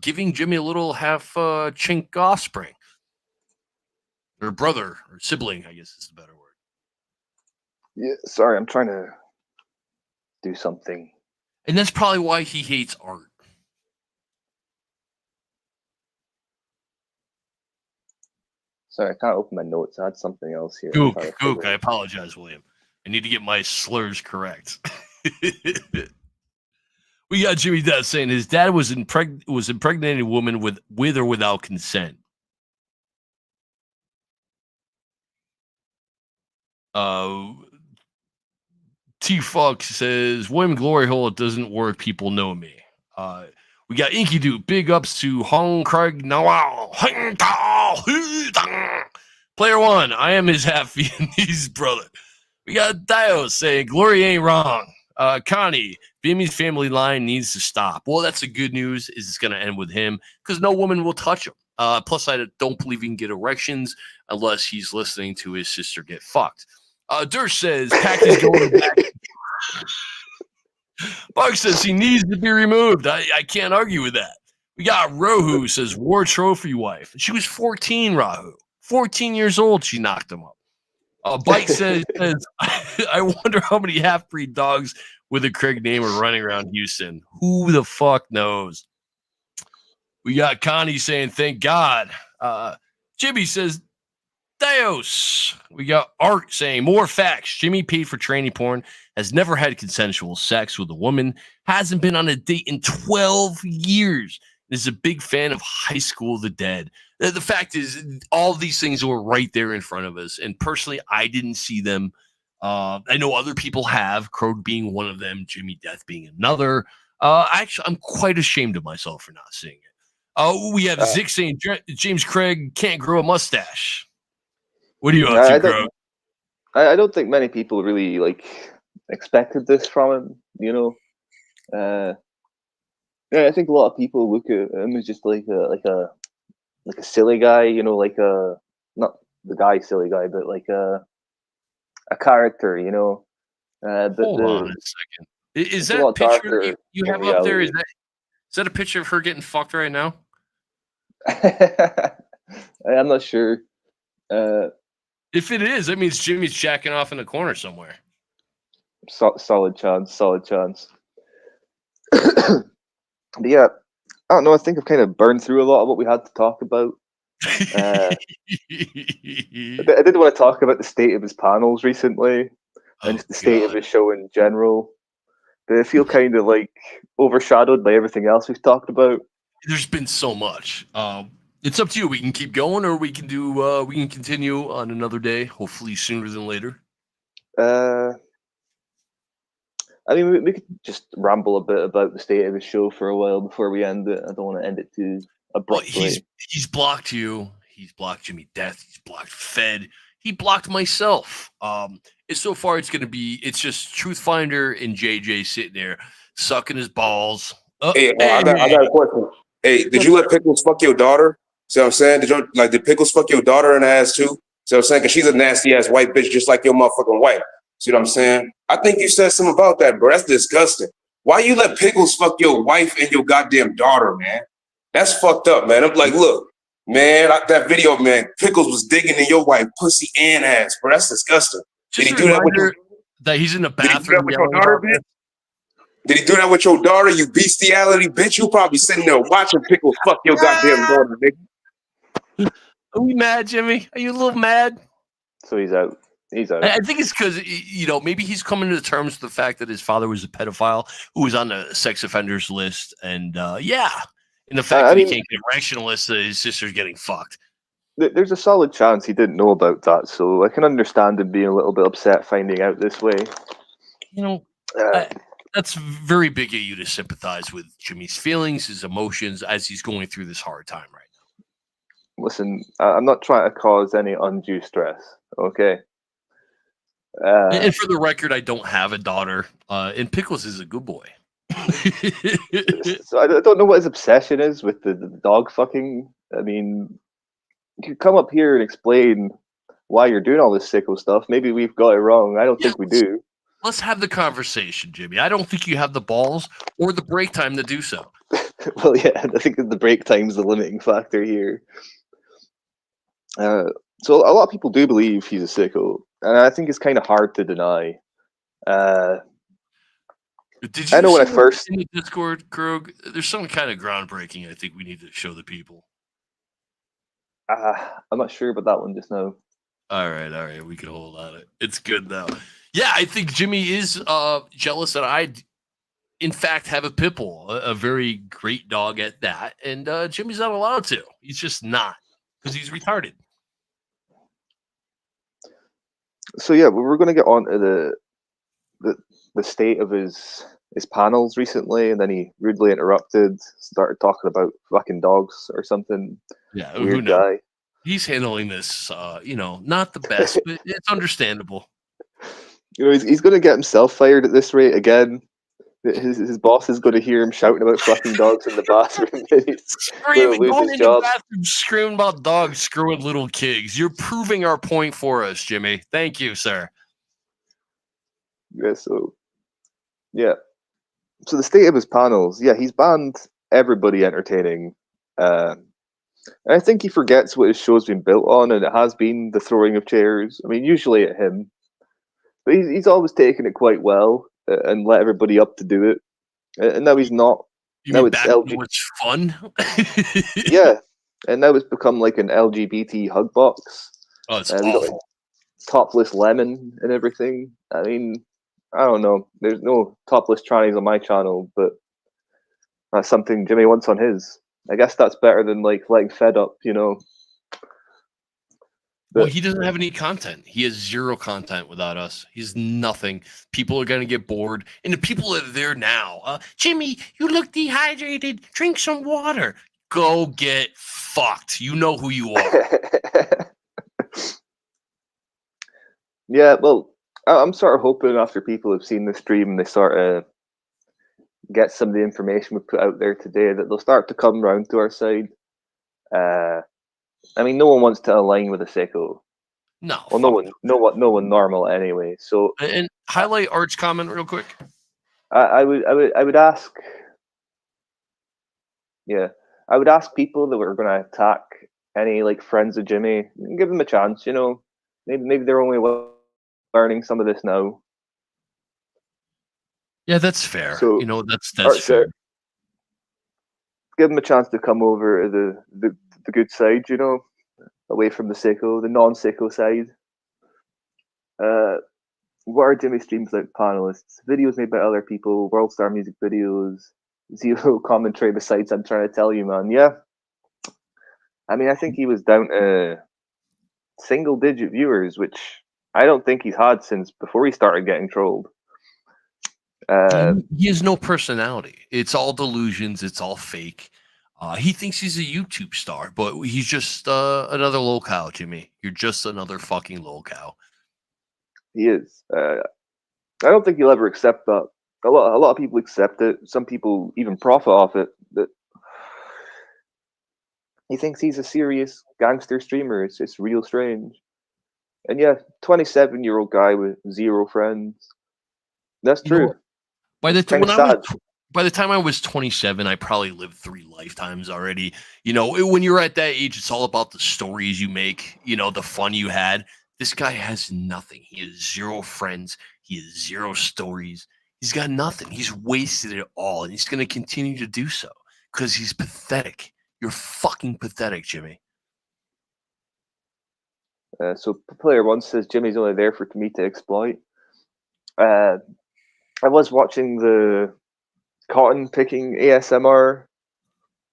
giving Jimmy a little half chink offspring. Or brother, or sibling, I guess is the better word. Yeah, sorry, I'm trying to do something. And that's probably why he hates art. Sorry, I can't open my notes. I had something else here. Gook, I apologize, William. I need to get my slurs correct. We got Jimmy Death saying his dad was impregnating a woman with or without consent. T-Fuck says, William Glory Hole, it doesn't work. People know me. We got Inky Dude. Big ups to Hong Craig Nawao. Player one, I am his half Vietnamese brother. We got Dio saying, Glory ain't wrong. Connie, Vietnamese family line needs to stop. Well, that's the good news, is it's going to end with him because no woman will touch him. Plus, I don't believe he can get erections unless he's listening to his sister get fucked. Durst says, Pack is going back. Buck says he needs to be removed. I can't argue with that. We got Rohu says, war trophy wife. She was 14, Rahu. 14 years old, she knocked him up. Bike says I wonder how many half-breed dogs with a Craig name are running around Houston. Who the fuck knows? We got Connie saying, thank God. Jimmy says, Deus. We got Art saying, more facts. Jimmy paid for tranny porn, has never had consensual sex with a woman, hasn't been on a date in 12 years, is a big fan of High School of the Dead. The fact is, all these things were right there in front of us. And personally, I didn't see them. I know other people have, Krog being one of them, Jimmy Death being another. Actually, I'm quite ashamed of myself for not seeing it. We have Zick saying, James Craig can't grow a mustache. What are you up to, Krog? I don't think many people really expected this from him, Yeah, I think a lot of people look at him as just like a silly guy, not the guy, silly guy, but like a character, you know. Hold on a second. Is a that lot picture darker you in have up there? reality. Is that a picture of her getting fucked right now? I'm not sure. If it is, that means Jimmy's jacking off in the corner somewhere. Solid chance. Solid chance. But yeah, I don't know. I think I've kind of burned through a lot of what we had to talk about. I did want to talk about the state of his panels recently, and just the state of his show in general. But I feel kind of like overshadowed by everything else we've talked about. There's been so much. It's up to you. We can keep going, or we can do. We can continue on another day. Hopefully sooner than later. I mean, we could just ramble a bit about the state of his show for a while before we end it. I don't want to end it too abruptly. Well, he's blocked you. He's blocked Jimmy Death. He's blocked Fed. He blocked myself. So far, it's just Truth Finder and JJ sitting there sucking his balls. Hey, I got a question. Hey, did you let Pickles fuck your daughter? See what I'm saying? Did Pickles fuck your daughter in the ass too? See what I'm saying? Because she's a nasty ass white bitch just like your motherfucking wife. See what I'm saying? I think you said something about that, bro. That's disgusting. Why you let Pickles fuck your wife and your goddamn daughter, man? That's fucked up, man. I'm like, look, man, that video, man, Pickles was digging in your wife pussy and ass, bro. That's disgusting. Did he do that with that he's in the bathroom? Did he do that with your daughter, bitch? Did he do that with your daughter, you bestiality bitch? You probably sitting there watching Pickles fuck your goddamn daughter, nigga. Are we mad, Jimmy? Are you a little mad? So he's out. He's out. I think it's because, maybe he's coming to terms with the fact that his father was a pedophile who was on the sex offenders list. And, and the fact that he can't get a erection list that his sister's getting fucked. There's a solid chance he didn't know about that. So I can understand him being a little bit upset finding out this way. That's very big of you to sympathize with Jimmy's feelings, his emotions, as he's going through this hard time right now. Listen, I'm not trying to cause any undue stress, okay? And for the record, I don't have a daughter, and Pickles is a good boy. So I don't know what his obsession is with the dog fucking. I mean, you could come up here and explain why you're doing all this sicko stuff. Maybe we've got it wrong. I don't think we do. Let's have the conversation, Jimmy. I don't think you have the balls or the break time to do so. Well, yeah, I think the break time is the limiting factor here. So a lot of people do believe he's a sicko, and I think it's kind of hard to deny. Did you I know when I first in the Discord, Krog, there's some kind of groundbreaking I think we need to show the people. I'm not sure about that one just now. All right, we can hold on it. It's good though. Yeah, I think Jimmy is jealous that I, in fact, have a pit bull, a very great dog at that, and Jimmy's not allowed to. He's just not because he's retarded. So yeah, we're going to get on to the state of his panels recently, and then he rudely interrupted, started talking about fucking dogs or something. Yeah, weird guy. He's handling this, not the best, but it's understandable. He's going to get himself fired at this rate again. His boss is going to hear him shouting about fucking dogs in the bathroom. He's going to lose his job. Screaming about dogs screwing little kids. You're proving our point for us, Jimmy. Thank you, sir. Yeah, so the state of his panels, he's banned everybody entertaining. And I think he forgets what his show's been built on, and it has been the throwing of chairs. I mean, usually at him. But he's always taken it quite well and let everybody up to do it. And now he's not. Now it's it's fun. Yeah, and now it's become like an LGBT hug box. Oh, it's awful. Got, like, topless lemon and everything. I mean, I don't know. There's no topless trannies on my channel, but that's something Jimmy wants on his. I guess that's better than like letting Fed up, Well, he doesn't have any content. He has zero content without us. He's nothing. People are going to get bored. And the people that are there now, Jimmy, you look dehydrated. Drink some water. Go get fucked. You know who you are. Yeah, well, I'm sort of hoping after people have seen the stream, they sort of get some of the information we put out there today, that they'll start to come round to our side. I mean, no one wants to align with a sicko. No. Well, no one normal anyway. So and highlight Art's comment real quick. I would ask. Yeah, I would ask people that were going to attack any like friends of Jimmy, give them a chance. You know, maybe they're only learning some of this now. Yeah, that's fair. So you know, that's fair. Give them a chance to come over to the good side. You know, away from the sicko, the non-sicko side. What are Jimmy streams like panelists? Videos made by other people, world star music videos, zero commentary besides I'm trying to tell you, man. Yeah. I mean, I think he was down to single digit viewers, which I don't think he's had since before he started getting trolled. He has no personality. It's all delusions. It's all fake. He thinks he's a YouTube star, but he's just another lolcow, Jimmy. You're just another fucking lolcow. He is. I don't think he'll ever accept that. A lot of people accept it. Some people even profit off it. But he thinks he's a serious gangster streamer. It's real strange. And yeah, 27-year-old guy with zero friends. That's true. Know, by the time I was 27, I probably lived 3 lifetimes already. You know, when you're at that age, it's all about the stories you make, you know, the fun you had. This guy has nothing. He has 0 friends. He has 0 stories. He's got nothing. He's wasted it all, and he's going to continue to do so because he's pathetic. You're fucking pathetic, Jimmy. So player 1 says Jimmy's only there for me to exploit. I was watching the cotton picking ASMR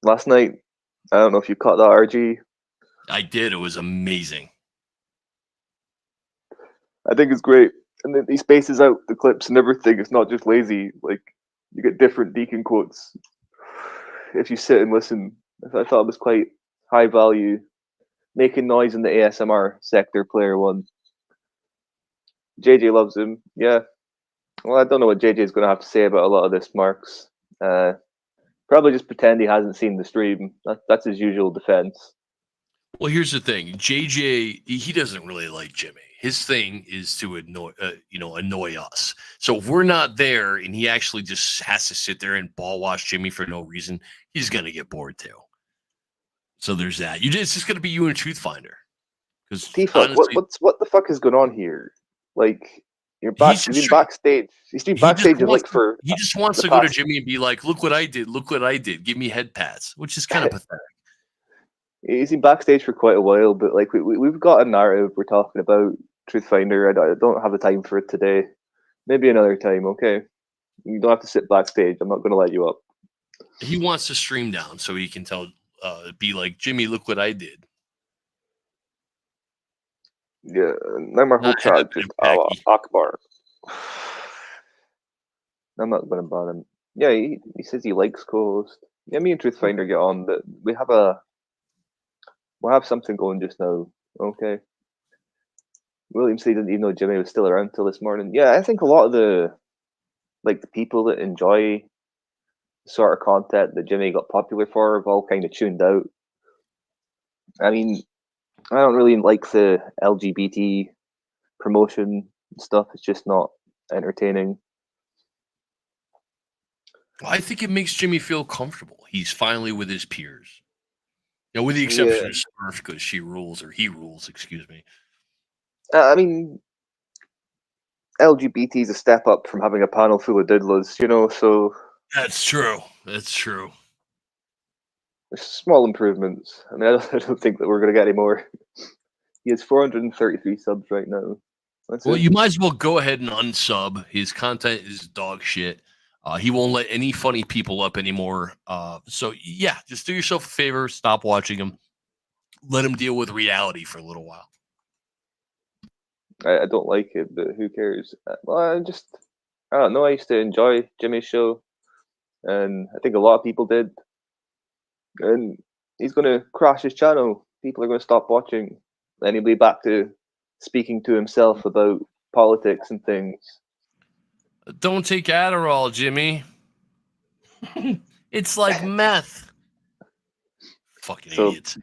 last night. I don't know if you caught that, RG. I did. It was amazing. I think it's great. And then he spaces out the clips and everything. It's not just lazy. Like, you get different Deacon quotes if you sit and listen. I thought it was quite high value. Making noise in the ASMR sector, player 1. JJ loves him. Yeah. Well, I don't know what JJ is going to have to say about a lot of this, Marks. Probably just pretend he hasn't seen the stream. That's his usual defense. Well, here's the thing. JJ, he doesn't really like Jimmy. His thing is to annoy us. So if we're not there and he actually just has to sit there and ball watch Jimmy for no reason, he's going to get bored too. So there's that. It's just going to be you and Truth Finder. Because what the fuck is going on here? Like, you're backstage. He's been backstage for. He just wants to go to Jimmy and be like, "Look what I did! Look what I did! Give me head pats," which is kind of pathetic. He's been backstage for quite a while, but like we've got a narrative we're talking about. Truth Finder. I don't have the time for it today. Maybe another time. Okay, you don't have to sit backstage. I'm not going to let you up. He wants to stream down so he can be like, Jimmy, look what I did. Yeah, now my whole chat just Allah Akbar. I'm not going to ban him. Yeah, he says he likes co-host. Yeah, me and Truth Finder get on, but we'll have something going just now. Okay. William said he didn't even know Jimmy was still around till this morning. Yeah, I think a lot of the people that enjoy the sort of content that Jimmy got popular for have all kind of tuned out. I mean, I don't really like the LGBT promotion stuff. It's just not entertaining. I think it makes Jimmy feel comfortable. He's finally with his peers. You know, with the exception of Smurf, because she rules, or he rules, excuse me. I mean, LGBT is a step up from having a panel full of diddlers, you know, so... That's true. That's true. There's small improvements. I mean, I don't think that we're going to get any more. He has 433 subs right now. You might as well go ahead and unsub. His content is dog shit. He won't let any funny people up anymore. So, yeah, just do yourself a favor. Stop watching him. Let him deal with reality for a little while. I don't like it, but who cares? Well, I don't know. I used to enjoy Jimmy's show, and I think a lot of people did. And he's going to crash his channel. People are going to stop watching. Then he'll be back to speaking to himself about politics and things. Don't take Adderall, Jimmy. It's like meth. Fucking idiots.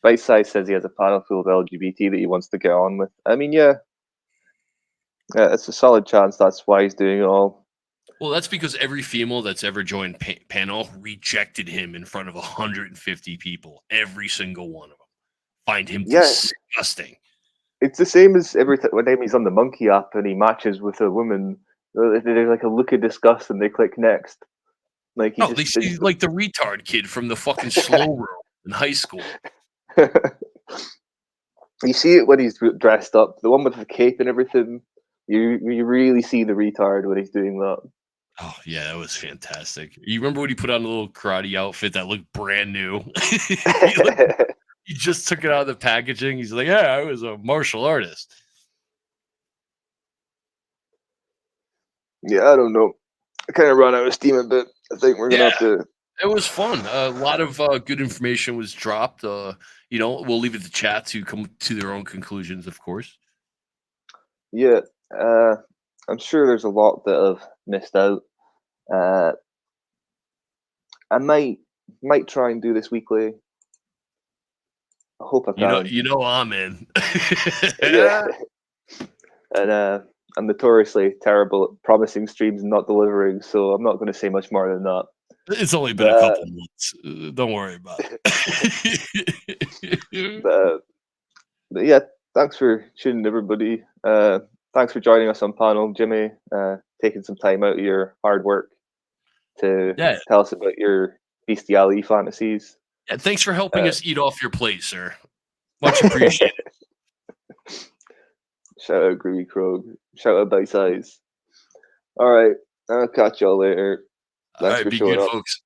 Bite Size says he has a panel full of LGBT that he wants to get on with. I mean, yeah, it's a solid chance that's why he's doing it all. Well, that's because every female that's ever joined panel rejected him in front of 150 people. Every single one of them find him disgusting. It's the same as every time he's on the Monkey app and he matches with a woman. There's like a look of disgust and they click next. Like they see like the retard kid from the fucking slow room in high school. You see it when he's dressed up. The one with the cape and everything. You really see the retard when he's doing that. Oh yeah, that was fantastic. You remember when he put on a little karate outfit that looked brand new? He just took it out of the packaging. He's like, "Yeah, I was a martial artist." Yeah, I don't know. I kind of run out of steam a bit. I think we're gonna have to. It was fun. A lot of good information was dropped. We'll leave it to chat to come to their own conclusions, of course. Yeah, I'm sure there's a lot that I've missed out. I might try and do this weekly. I hope I can. I'm in. Yeah. And I'm notoriously terrible at promising streams and not delivering, so I'm not going to say much more than that. It's only been a couple months. Don't worry about it. But yeah, thanks for tuning, everybody. Thanks for joining us on panel, Jimmy. Taking some time out of your hard work to tell us about your bestiality fantasies. Yeah, thanks for helping us eat off your plate, sir. Much appreciated. Shout out Groovy Krog. Shout out Bite Size. All right, I'll catch y'all later. Thanks for showing up, folks.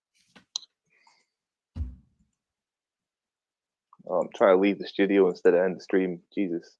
I'm trying to leave the studio instead of end the stream. Jesus.